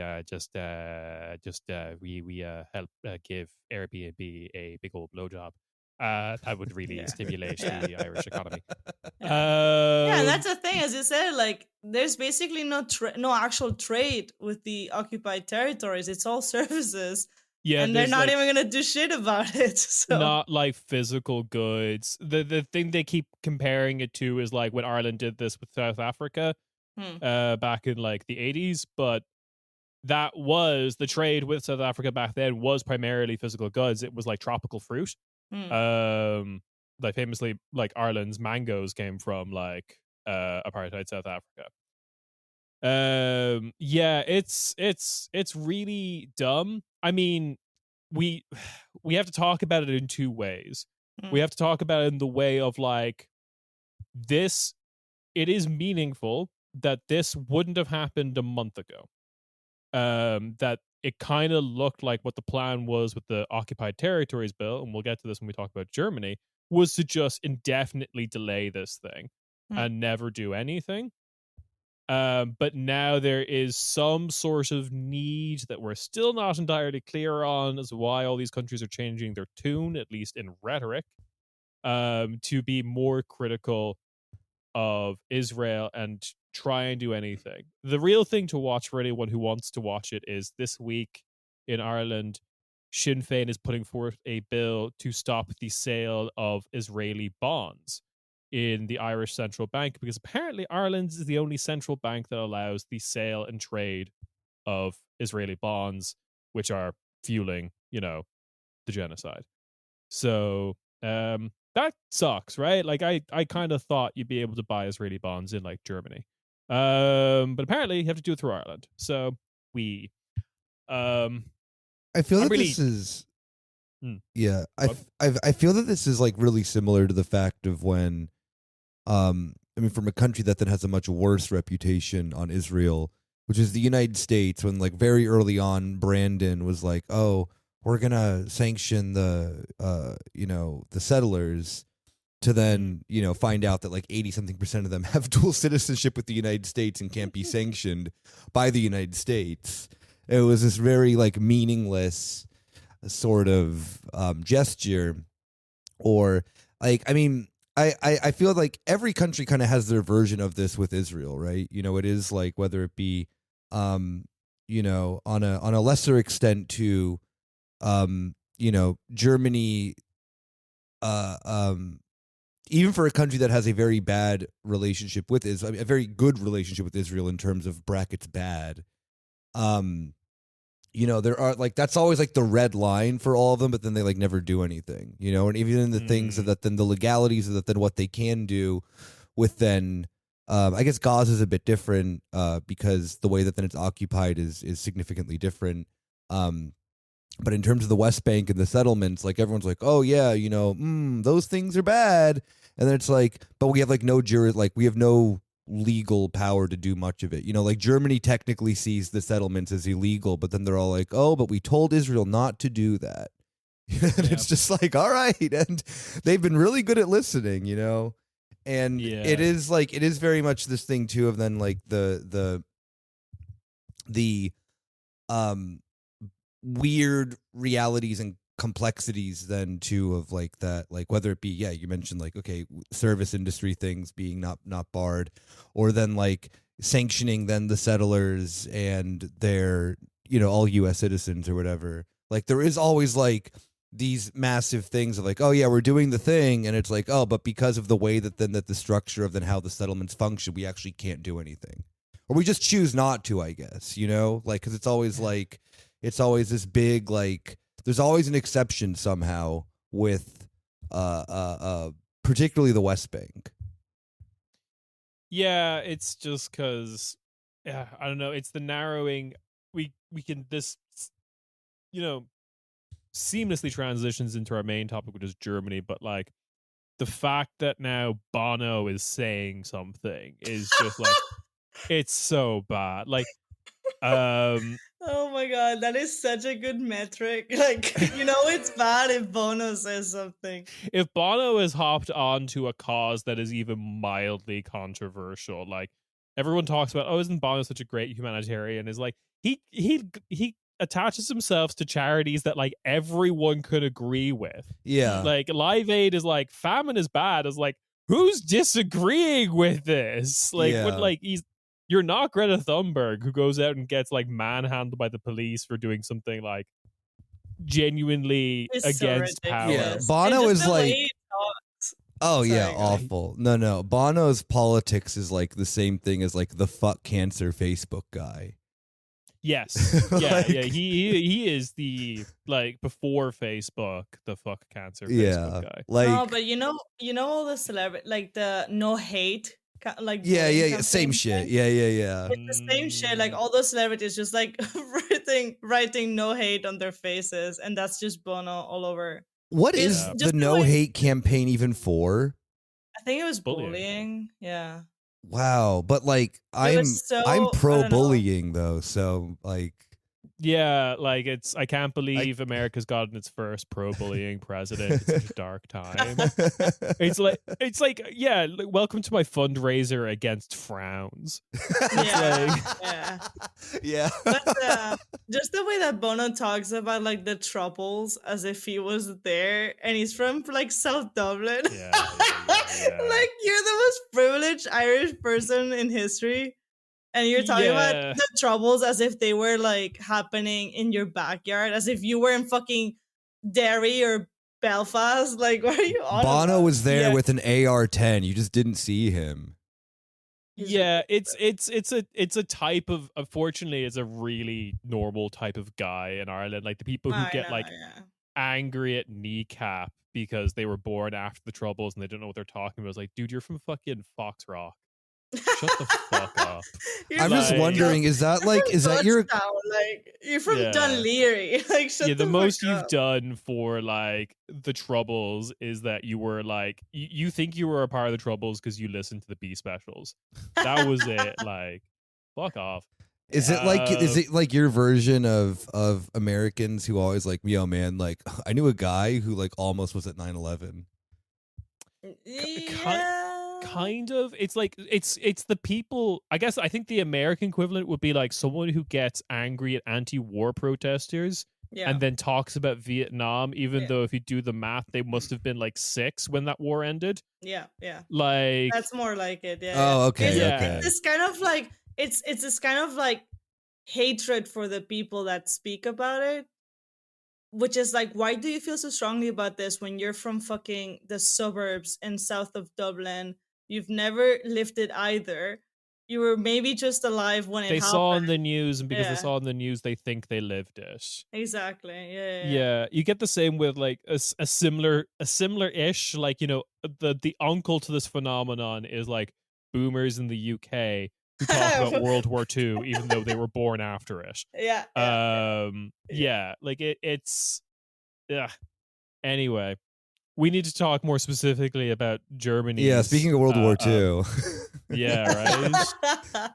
we help give Airbnb a big old blowjob. That would really Yeah. stimulate Yeah. the Irish economy. Yeah, and that's the thing, as you said, like there's basically no actual trade with the occupied territories. It's all services. Yeah, And they're not like, even gonna do shit about it. So not like physical goods. The thing they keep comparing it to is like when Ireland did this with South Africa back in like the 80s, but that was the trade with South Africa back then was primarily physical goods. It was like tropical fruit. Like famously, like Ireland's mangoes came from like apartheid South Africa. Yeah, it's really dumb. I mean, we have to talk about it in two ways. We have to talk about it in the way of like this. It is meaningful that this wouldn't have happened a month ago. That it kind of looked like what the plan was with the occupied territories bill, and we'll get to this when we talk about Germany, was to just indefinitely delay this thing and never do anything. But now there is some sort of need that we're still not entirely clear on as why all these countries are changing their tune, at least in rhetoric, to be more critical of Israel and try and do anything. The real thing to watch for anyone who wants to watch it is this week in Ireland, Sinn Féin is putting forth a bill to stop the sale of Israeli bonds in the Irish Central Bank, because apparently Ireland is the only central bank that allows the sale and trade of Israeli bonds, which are fueling, the genocide. So that sucks, right? Like I kind of thought you'd be able to buy Israeli bonds in like Germany. But apparently you have to do it through Ireland. So we I feel that this is yeah. I feel that this is like really similar to the fact of when I mean, from a country that then has a much worse reputation on Israel, which is the United States, when like very early on Brandon was like, oh, we're gonna sanction the the settlers, to then find out that like 80-something% of them have dual citizenship with the United States and can't be sanctioned by the United States. It was this very like meaningless sort of gesture. Or like, I mean, I feel like every country kind of has their version of this with Israel, right? It is like, whether it be on a lesser extent to Germany, even for a country that has a very bad relationship with Israel, I mean, a very good relationship with Israel in terms of brackets bad. There are like, that's always like the red line for all of them, but then they like never do anything, and even in the things that then the legalities of that, then what they can do with then, I guess Gaza is a bit different, because the way that then it's occupied is significantly different. But in terms of the West Bank and the settlements, like everyone's like, oh yeah, those things are bad. And then it's like, but we have like we have no legal power to do much of it. Like Germany technically sees the settlements as illegal, but then they're all like, oh, but we told Israel not to do that. And it's just like, all right. And they've been really good at listening, and it is very much this thing too of then like the weird realities and complexities then too of like that, like whether it be, you mentioned like, okay, service industry things being not barred, or then like sanctioning then the settlers and their all US citizens or whatever. Like there is always like these massive things of like, oh yeah, we're doing the thing, and it's like, oh, but because of the way that the structure of then how the settlements function, we actually can't do anything, or we just choose not to, I guess, like, because it's always like, it's always this big like, there's always an exception somehow with particularly the West Bank. Yeah, it's just because, I don't know, it's the narrowing we can this, you know, seamlessly transitions into our main topic, which is Germany. But like the fact that now Bono is saying something is just like it's so bad. Like, Oh my god, that is such a good metric. Like, it's bad if Bono says something. if Bono has hopped onto a cause that is even mildly controversial, like everyone talks about, oh, isn't Bono such a great humanitarian? Is like he attaches himself to charities that like everyone could agree with. Yeah. Like Live Aid is like, famine is bad. Is like, who's disagreeing with this? Like, Yeah. what, like you're not Greta Thunberg, who goes out and gets like manhandled by the police for doing something like genuinely It's against so power. ridiculous. Bono And just is the way like, he talks. oh yeah, Sorry, awful. No. Bono's politics is like the same thing as like the fuck cancer Facebook guy. Yes. Yeah, Like- yeah. He is the like before Facebook, the fuck cancer Facebook guy. Like No, but all the celebrity, like the no hate, like yeah, bullying same campaign shit. thing. Yeah. It's the same shit. Like all those celebrities just like writing no hate on their faces, and that's just Bono all over. What It's is Yeah. the just the no way- hate campaign even for? I think it was Bullying. bullying. Yeah. Wow, but like I'm was so- I'm I pro don't know. bullying though, so like Yeah, like I can't believe America's gotten its first pro-bullying president. It's such a dark time. It's like yeah, like, welcome to my fundraiser against Frowns. Yeah. like- Yeah. yeah. But just the way that Bono talks about like the troubles as if he was there, and he's from like South Dublin. Yeah. Like you're the most privileged Irish person in history, and you're talking Yeah. about the troubles as if they were like happening in your backyard, as if you were in fucking Derry or Belfast. Like, what are you on Bono about? was there Yeah. with an AR-10. You just didn't see him. Yeah, it's a type of, unfortunately, it's a really normal type of guy in Ireland. Like the people who I get know, like yeah. angry at kneecap because they were born after the Troubles and they don't know what they're talking about. It's like, dude, you're from fucking Foxrock. Shut the fuck up. You're I'm from- just Like- wondering, is that like from is that your Georgetown, like you're from Yeah. Dunleary? Like, shut Yeah, the fuck most you've up. done for like the Troubles is that you were like you think you were a part of the Troubles because you listened to the B specials. That was it. Like, fuck off. is it like your version of Americans who always like, yo man, like I knew a guy who like almost was at 9/11. Yeah. Kind of. It's like it's the people. I guess I think the American equivalent would be like someone who gets angry at anti-war protesters Yeah. and then talks about Vietnam, even Yeah. though if you do the math, they must have been like 6 when that war ended. yeah. Like, That's more like it. Yeah. Oh, okay, It's, okay. it's this kind of like it's this kind of like hatred for the people that speak about it, which is like, why do you feel so strongly about this when you're from fucking the suburbs in south of Dublin? You've never lived it either. You were maybe just alive when it they happened. saw on the news, and because Yeah. they saw on the news, they think they lived it. Exactly. Yeah. Yeah, you get the same with like a similar ish, like, you know, the uncle to this phenomenon is like boomers in the UK who talk about World War II, even though they were born after it. Yeah. Yeah, like it's yeah. Anyway, we need to talk more specifically about Germany. Yeah, speaking of World War II. Yeah, right.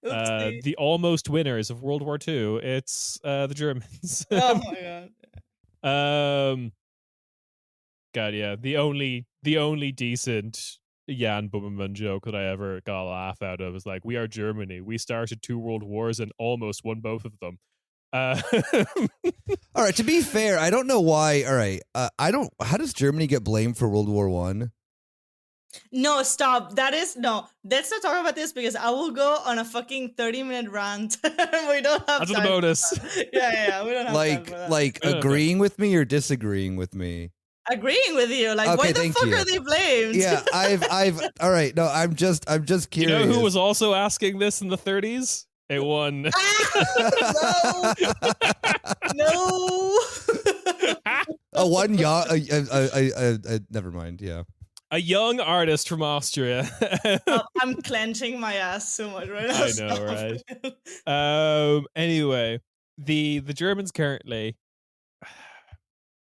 Oopsie. The almost winners of World War II. It's the Germans. Oh my god. God, yeah. The only decent Jan Bummerman joke that I ever got a laugh out of is like, we are Germany. We started 2 world wars and almost won both of them. All right, to be fair, I don't know why. All right, how does Germany get blamed for World War One? No, stop. Let's not talk about this because I will go on a fucking 30-minute rant. We don't have That's time. the bonus. Yeah. We don't have time for that. Like No, no. agreeing with me or disagreeing with me? Agreeing with you. Like, Okay, why the thank fuck you. are they blamed? Yeah, I've. All right, no, I'm just You curious. know who was also asking this in the 30s? It won. No. a one yacht? Never mind. Yeah. A young artist from Austria. I'm clenching my ass so much right now. I know, right? Anyway, the Germans currently,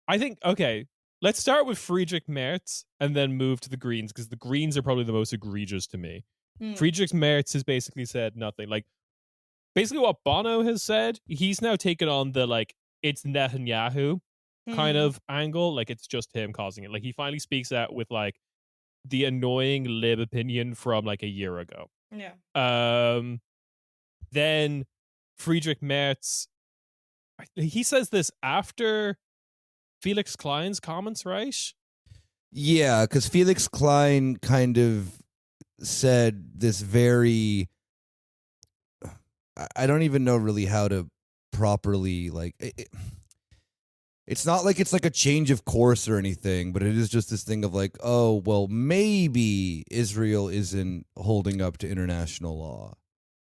I think, okay, let's start with Friedrich Merz and then move to the Greens, because the Greens are probably the most egregious to me. Friedrich Merz has basically said nothing. Like, basically what Bono has said, he's now taken on the, like, it's Netanyahu kind of angle. Like, it's just him causing it. Like, he finally speaks out with, like, the annoying lib opinion from, like, a year ago. Yeah. Then Friedrich Merz, he says this after Felix Klein's comments, right? Yeah, because Felix Klein kind of said this very... I don't even know really how to properly, like... It's not like it's like a change of course or anything, but it is just this thing of like, oh, well, maybe Israel isn't holding up to international law.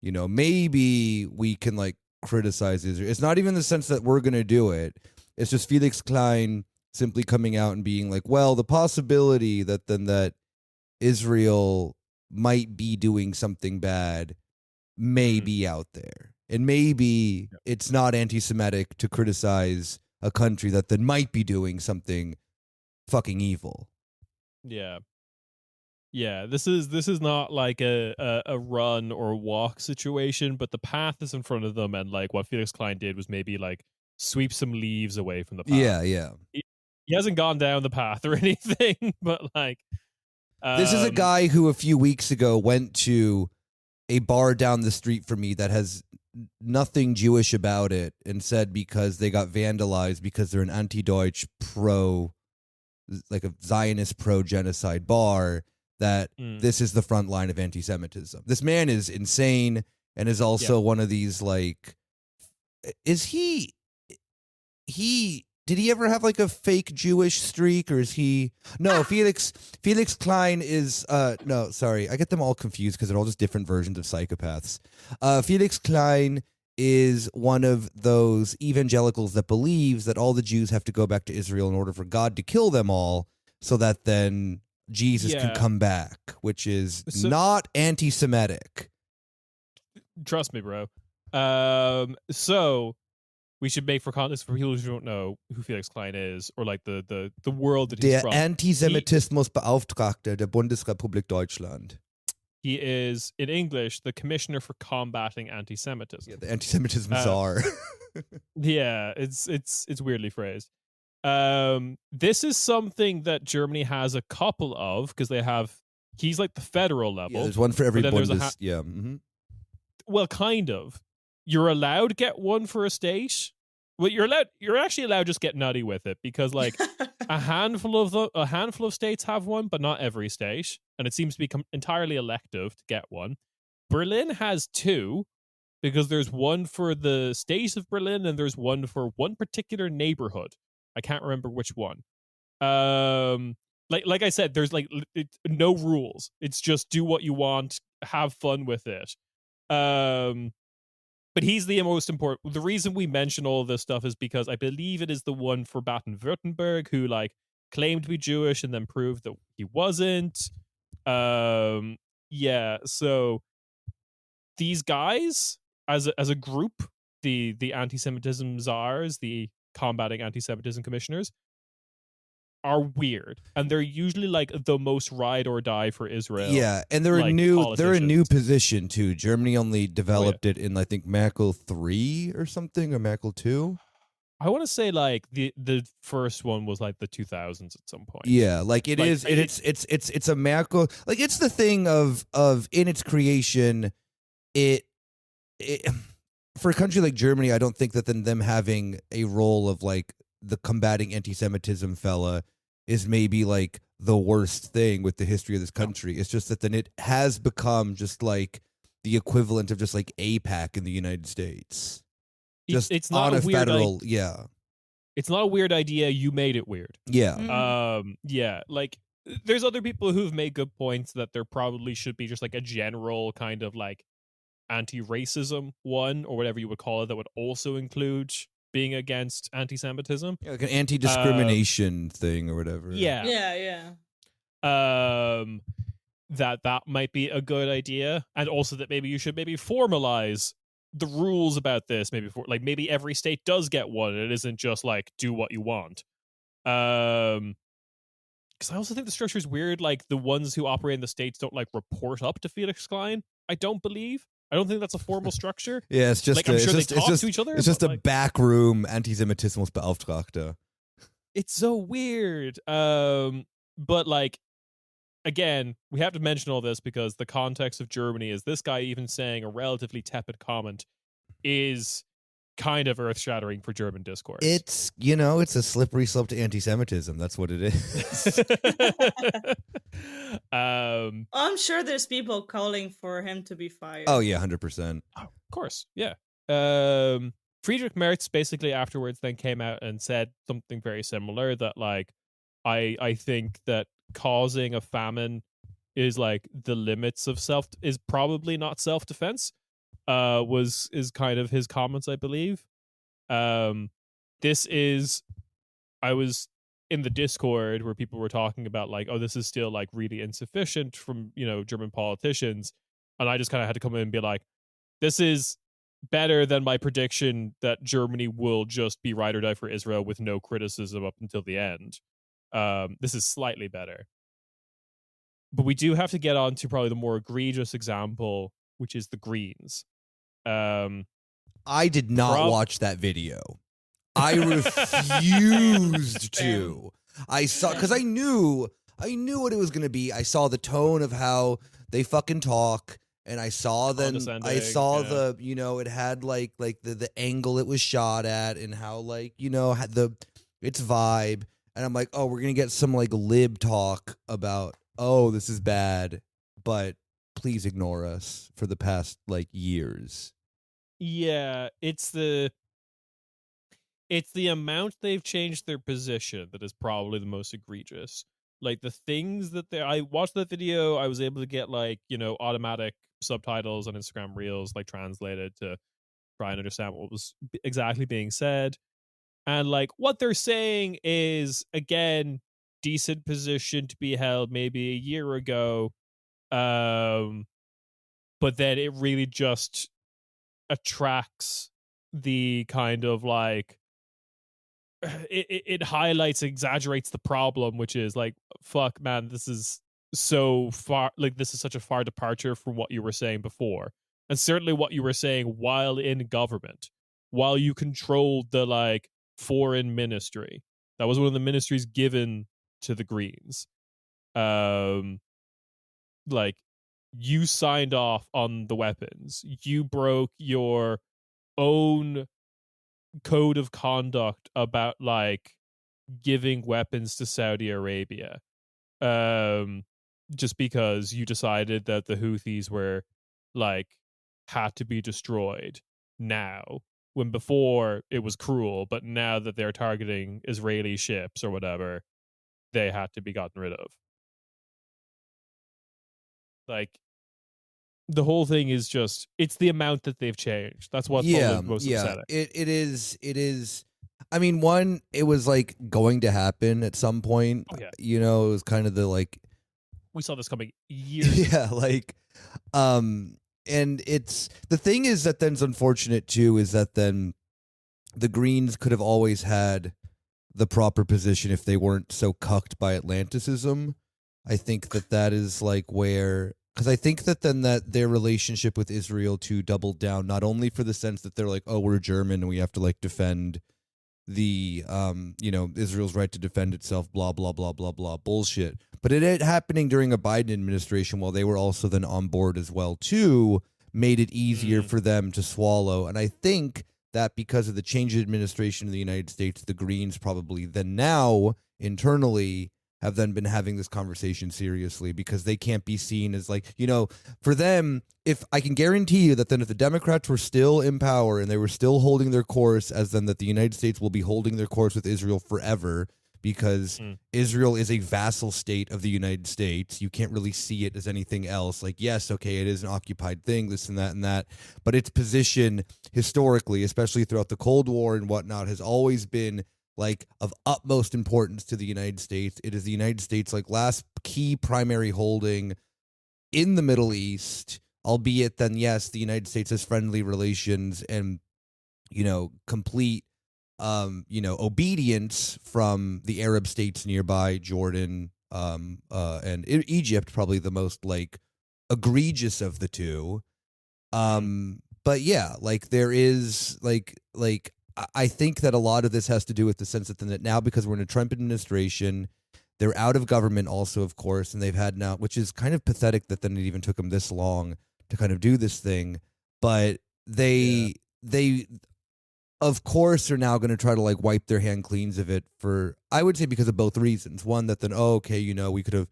You know, maybe we can like criticize Israel. It's not even the sense that we're going to do it. It's just Felix Klein simply coming out and being like, well, the possibility that Israel might be doing something bad may be out there. And maybe it's not anti-Semitic to criticize a country that then might be doing something fucking evil. Yeah. Yeah, this is not like a run or walk situation, but the path is in front of them, and like what Felix Klein did was maybe like sweep some leaves away from the path. Yeah. He hasn't gone down the path or anything, but like this is a guy who a few weeks ago went to a bar down the street from me that has nothing Jewish about it and said because they got vandalized because they're an anti-Deutsch like a Zionist pro-genocide bar, that this is the front line of anti-Semitism. This man is insane and is also one of these, like, is he did he ever have like a fake Jewish streak, or is he? No, Felix Klein is no, sorry. I get them all confused because they're all just different versions of psychopaths. Felix Klein is one of those evangelicals that believes that all the Jews have to go back to Israel in order for God to kill them all, so that then Jesus can come back, which is not anti-Semitic. Trust me, bro. So we should make, for context, for people who don't know who Felix Klein is, or like the world that he's from. Der Antisemitismusbeauftragte der Bundesrepublik Deutschland. He is, in English, the Commissioner for Combating Anti-Semitism. Yeah, the anti-Semitism czar. Yeah, it's weirdly phrased. This is something that Germany has a couple of, because they have, he's like the federal level. Yeah, there's one for every Bundes. Well, kind of. You're allowed to get one for a state. Well, you're actually allowed to just get nutty with it, because like a handful of states have one, but not every state, and it seems to become entirely elective to get one. Berlin has two, because there's one for the state of Berlin and there's one for one particular neighborhood. I can't remember which one. Like I said, there's like no rules. It's just do what you want, have fun with it. But he's the most important. The reason we mention all of this stuff is because I believe it is the one for Baden-Württemberg, who like claimed to be Jewish and then proved that he wasn't. Yeah. So these guys, as a group, the anti-Semitism czars, the combating anti-Semitism commissioners, are weird, and they're usually like the most ride or die for Israel. Yeah, and they're a new position too. Germany only developed it in, I think, Merkel 3 or something, or Merkel 2. I want to say like the first one was like the 2000s at some point. Yeah, like it's a Merkel, like it's the thing of in its creation, it for a country like Germany, I don't think that them having a role of like the combating anti-Semitism fella is maybe like the worst thing with the history of this country. It's just that then it has become just like the equivalent of just like AIPAC in the United States. Just it's not on a weird federal, It's not a weird idea. You made it weird. Yeah. Yeah. Like there's other people who've made good points that there probably should be just like a general kind of like anti-racism one, or whatever you would call it, that would also include being against anti-Semitism. Yeah, like an anti-discrimination thing or whatever. Yeah. Yeah. that might be a good idea, and also that maybe you should maybe formalize the rules about this, maybe for like maybe every state does get one, and it isn't just like do what you want. Because I also think the structure is weird. Like the ones who operate in the states don't like report up to Felix Klein. I don't think that's a formal structure. Yeah, it's just like, I'm sure they talk to each other. It's just a like, backroom Antisemitismusbeauftragter. It's so weird. But like, again, we have to mention all this because the context of Germany is this guy even saying a relatively tepid comment is kind of earth-shattering for German discourse. It's, it's a slippery slope to anti-Semitism. That's what it is. I'm sure there's people calling for him to be fired. Oh, yeah, 100%. Oh, of course, yeah. Friedrich Merz basically afterwards then came out and said something very similar, that like, I think that causing a famine is like the limits of is probably not self-defense. Is kind of his comments, I believe. I was in the Discord where people were talking about like, oh, this is still like really insufficient from, German politicians. And I just kind of had to come in and be like, this is better than my prediction that Germany will just be ride or die for Israel with no criticism up until the end. This is slightly better. But we do have to get on to probably the more egregious example, which is the Greens. I did not watch that video. I refused to. I saw, because I knew what it was going to be. I saw the tone of how they fucking talk, and I saw the, it had like the angle it was shot at, and how like, had its vibe, and I'm like, oh, we're going to get some like lib talk about, oh, this is bad, but please ignore us for the past like years. Yeah, it's the amount they've changed their position that is probably the most egregious. Like the things that I watched that video, I was able to get like, automatic subtitles on Instagram Reels, like translated to try and understand what was exactly being said. And like what they're saying is, again, decent position to be held maybe a year ago. But then it really just attracts the kind of like it highlights, exaggerates the problem, which is like, fuck man, this is so far, like this is such a far departure from what you were saying before, and certainly what you were saying while in government, while you controlled the like foreign ministry. That was one of the ministries given to the Greens. Like you signed off on the weapons. You broke your own code of conduct about like giving weapons to Saudi Arabia. Just because you decided that the Houthis were like had to be destroyed now, when before it was cruel, but now that they're targeting Israeli ships or whatever, they had to be gotten rid of. Like the whole thing is just, it's the amount that they've changed. That's what's most upsetting. It is. I mean, one, it was like going to happen at some point. Oh, yeah. It was kind of the like, we saw this coming years. Yeah, like, and it's, the thing is that then's unfortunate too, is that then the Greens could have always had the proper position if they weren't so cucked by Atlanticism. I think that is like where, because I think that then that their relationship with Israel too doubled down, not only for the sense that they're like, oh, we're German and we have to like defend the, Israel's right to defend itself, blah, blah, blah, blah, blah, bullshit. But it happening during a Biden administration while they were also then on board as well too, made it easier for them to swallow. And I think that because of the change of administration in the United States, the Greens probably then now internally have then been having this conversation seriously, because they can't be seen as like, for them, if I can guarantee you that then if the Democrats were still in power and they were still holding their course, as then that the United States will be holding their course with Israel forever, because Israel is a vassal state of the United States. You can't really see it as anything else. Like, yes, okay, it is an occupied thing, this and that, but its position historically, especially throughout the Cold War and whatnot, has always been like of utmost importance to the United States. It is the United States like last key primary holding in the Middle East, albeit then yes, the United States has friendly relations and complete obedience from the Arab states nearby, Jordan, and Egypt, probably the most like egregious of the two. But yeah, like there is like I think that a lot of this has to do with the sense that now, because we're in a Trump administration, they're out of government also, of course, and they've had now, which is kind of pathetic that then it even took them this long to kind of do this thing. But they of course are now going to try to like wipe their hand cleans of it for, I would say, because of both reasons. One, that then, okay, we could have,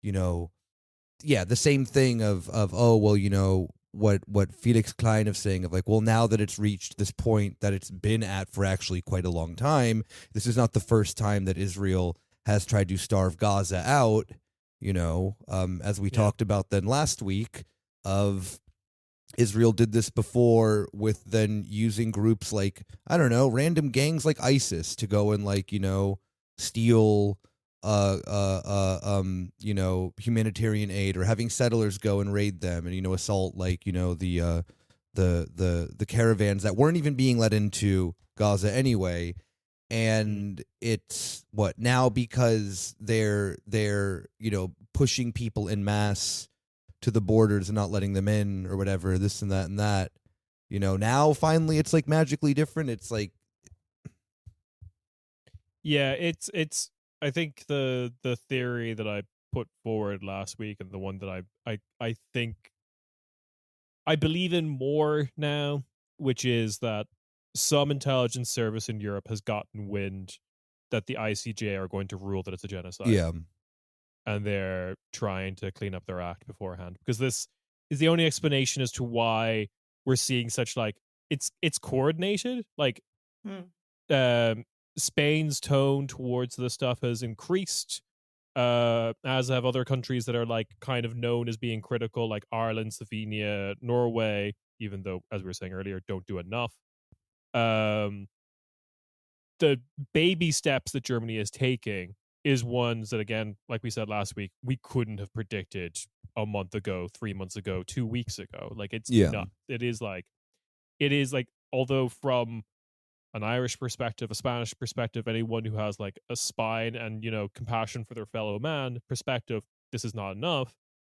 the same thing of what Felix Klein is saying of like, well, now that it's reached this point that it's been at for actually quite a long time, this is not the first time that Israel has tried to starve Gaza out, as we talked about then last week, of Israel did this before with then using groups like, I don't know, random gangs like ISIS to go and like, steal humanitarian aid, or having settlers go and raid them and assault like the caravans that weren't even being let into Gaza anyway. And it's what now, because they're pushing people en masse to the borders and not letting them in or whatever, this and that, now finally it's like magically different. It's like, yeah, it's I think the theory that I put forward last week, and the one that I think I believe in more now, which is that some intelligence service in Europe has gotten wind that the ICJ are going to rule that it's a genocide. yeah. And they're trying to clean up their act beforehand, because this is the only explanation as to why we're seeing such like it's coordinated. Like Spain's tone towards this stuff has increased, as have other countries that are like kind of known as being critical, like Ireland, Slovenia, Norway, even though, as we were saying earlier, don't do enough. The baby steps that Germany is taking is ones that, again, like we said last week, we couldn't have predicted a month ago, 3 months ago, 2 weeks ago. Like it's not. It is like, although from an Irish perspective, a Spanish perspective, anyone who has like a spine and compassion for their fellow man perspective, this is not enough.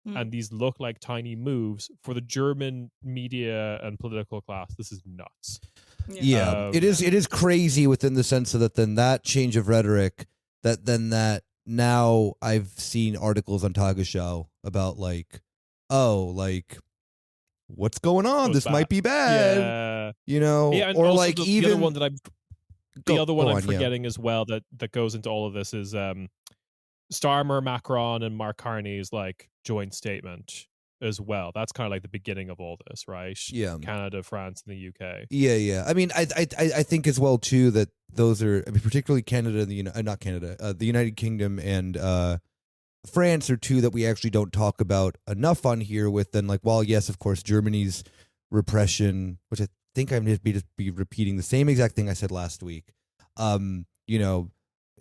And these look like tiny moves for the German media and political class. This is nuts. Yeah, it is crazy within the sense of that then that change of rhetoric, that now I've seen articles on Tagesschau about like, like what's going on? This might be bad. Yeah, or also like the other one that I'm forgetting as well that goes into all of this is Starmer, Macron, and Mark Carney's like joint statement as well. That's kind of like the beginning of all this, right? Yeah. Canada, France, and the UK. Yeah. I mean, I think as well too that those are, I mean, particularly Canada and the United Kingdom and France are two that we actually don't talk about enough on here. With then like, while yes, of course, Germany's repression, which I think I'm just be repeating the same exact thing I said last week.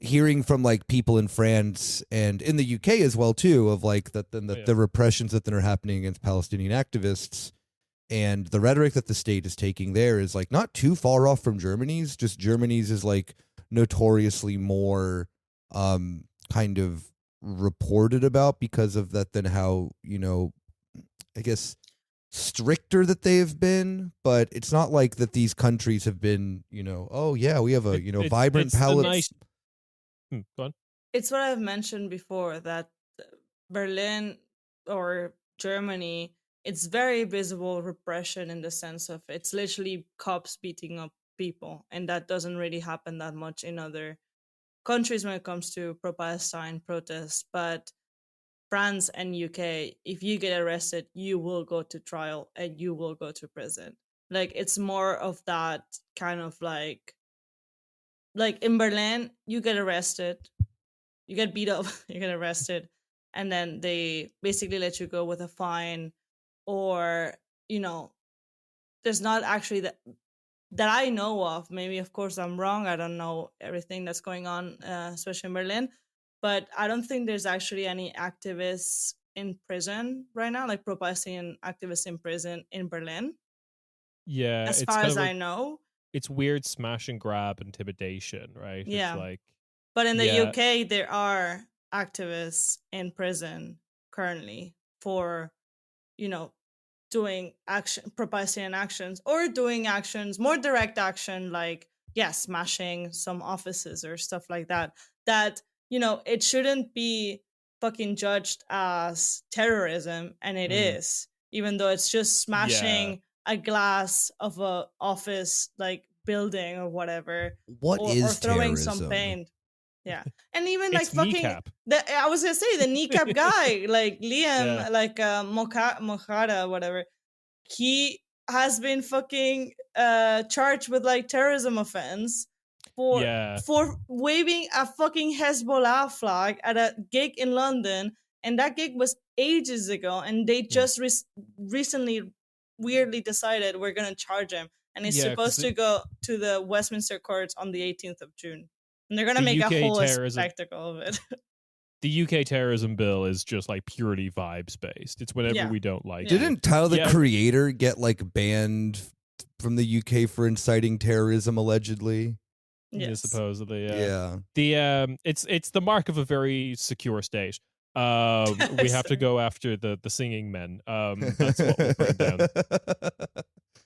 Hearing from like people in France and in the UK as well too, of like the repressions that then are happening against Palestinian activists, and the rhetoric that the state is taking there is like not too far off from Germany's. Just Germany's is like notoriously more kind of reported about because of that than how I guess stricter that they have been. But it's not like that these countries have been oh yeah, we have a vibrant palette. Go on. It's what I've mentioned before, that Berlin or Germany, it's very visible repression in the sense of it's literally cops beating up people, and that doesn't really happen that much in other countries when it comes to pro-Palestine protests. But France and UK, if you get arrested, you will go to trial and you will go to prison. Like it's more of that kind of like in Berlin, you get arrested, you get beat up, you get arrested, and then they basically let you go with a fine, or there's not actually that I know of. Maybe, of course, I'm wrong. I don't know everything that's going on, especially in Berlin. But I don't think there's actually any activists in prison right now, like pro-Palestinian activists in prison in Berlin, Yeah, as it's far kind as of like I know. it's weird smash and grab intimidation, right? It's Yeah. like, But in the yeah, UK, there are activists in prison currently for, you know, doing action, pro-Palestinian actions, or doing actions, more direct action, like, smashing some offices or stuff like that. That, it shouldn't be fucking judged as terrorism, and it is, even though it's just smashing a glass of a office, like, building or whatever, What or is throwing some terrorism? paint. Yeah. And even like it's fucking kneecap. I was gonna say the kneecap guy, like Liam, Yeah. like Mochada, whatever. He has been fucking charged with like terrorism offense for Yeah. waving a fucking Hezbollah flag at a gig in London, and that gig was ages ago, and they just recently weirdly decided we're gonna charge him, and he's Yeah, 'cause supposed to go to the Westminster courts on the 18th of June, and they're gonna the make a UK whole terrorism spectacle of it. the UK terrorism bill is just like purely vibes based. It's whenever Yeah. we don't like Yeah. it. Didn't Tyler the Yeah. Creator get like banned from the UK for inciting terrorism allegedly? Yeah, Yes. supposedly, Yeah. The it's the mark of a very secure state. We have to go after the singing men. That's what will burn down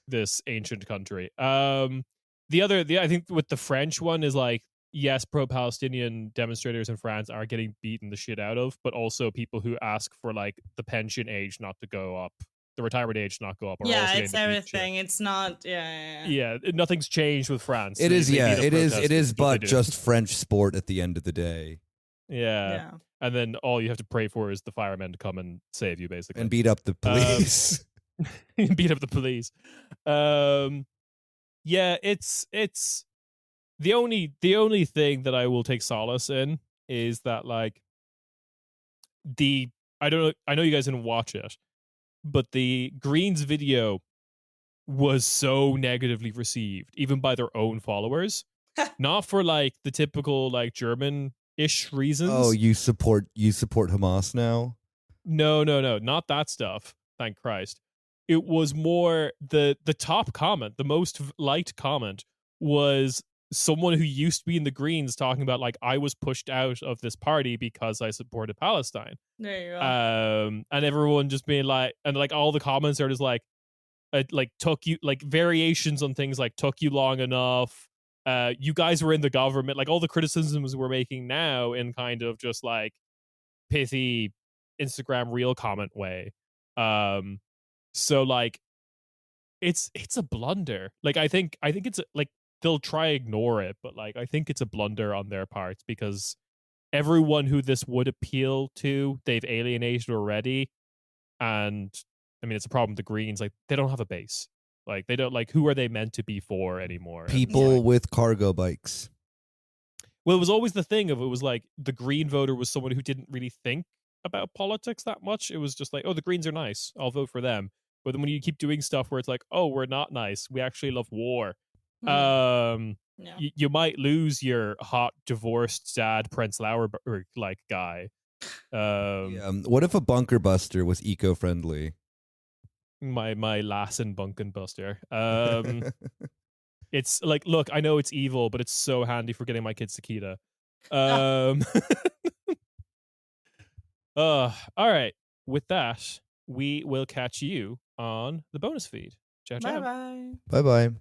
this ancient country. I think with the French one is like, yes, pro-Palestinian demonstrators in France are getting beaten the shit out of, but also people who ask for like the pension age not to go up, the retirement age not go up. Are Yeah, also it's getting the beat shit. everything. It's not. Yeah. Yeah, nothing's changed with France. It They is, beat yeah, up it is, protesters, but they do. just French sport at the end of the day. Yeah. And then all you have to pray for is the firemen to come and save you, basically. And beat up the police. Beat up the police. Yeah, it's the only thing that I will take solace in is that like I know you guys didn't watch it, but the Greens video was so negatively received, even by their own followers. Not for like the typical like German-ish reasons. Oh, you support Hamas now? No, not that stuff. Thank Christ. It was more the top comment, the most liked comment was someone who used to be in the Greens talking about like, I was pushed out of this party because I supported Palestine. There you go. And everyone just being like, and like all the comments are just like took you, like variations on things like took you long enough. You guys were in the government, like all the criticisms we're making now in kind of just like pithy Instagram reel comment way. So like it's a blunder. Like I think it's like they'll try ignore it, but like I think it's a blunder on their parts because everyone who this would appeal to, they've alienated already. And I mean, it's a problem with the Greens. Like they don't have a base. Like they don't, like, who are they meant to be for anymore? People with cargo bikes. Well, it was always the thing of, it was like the Green voter was someone who didn't really think about politics that much. It was just like, oh, the Greens are nice, I'll vote for them. But then when you keep doing stuff where it's like, oh, we're not nice, we actually love war, you might lose your hot divorced dad Prince Lauer like guy. What if a bunker buster was eco-friendly? My Lassen Bunken Buster. It's like, look, I know it's evil, but it's so handy for getting my kids to Kita. All right. With that, we will catch you on the bonus feed. Ciao, ciao. Bye-bye. Bye-bye.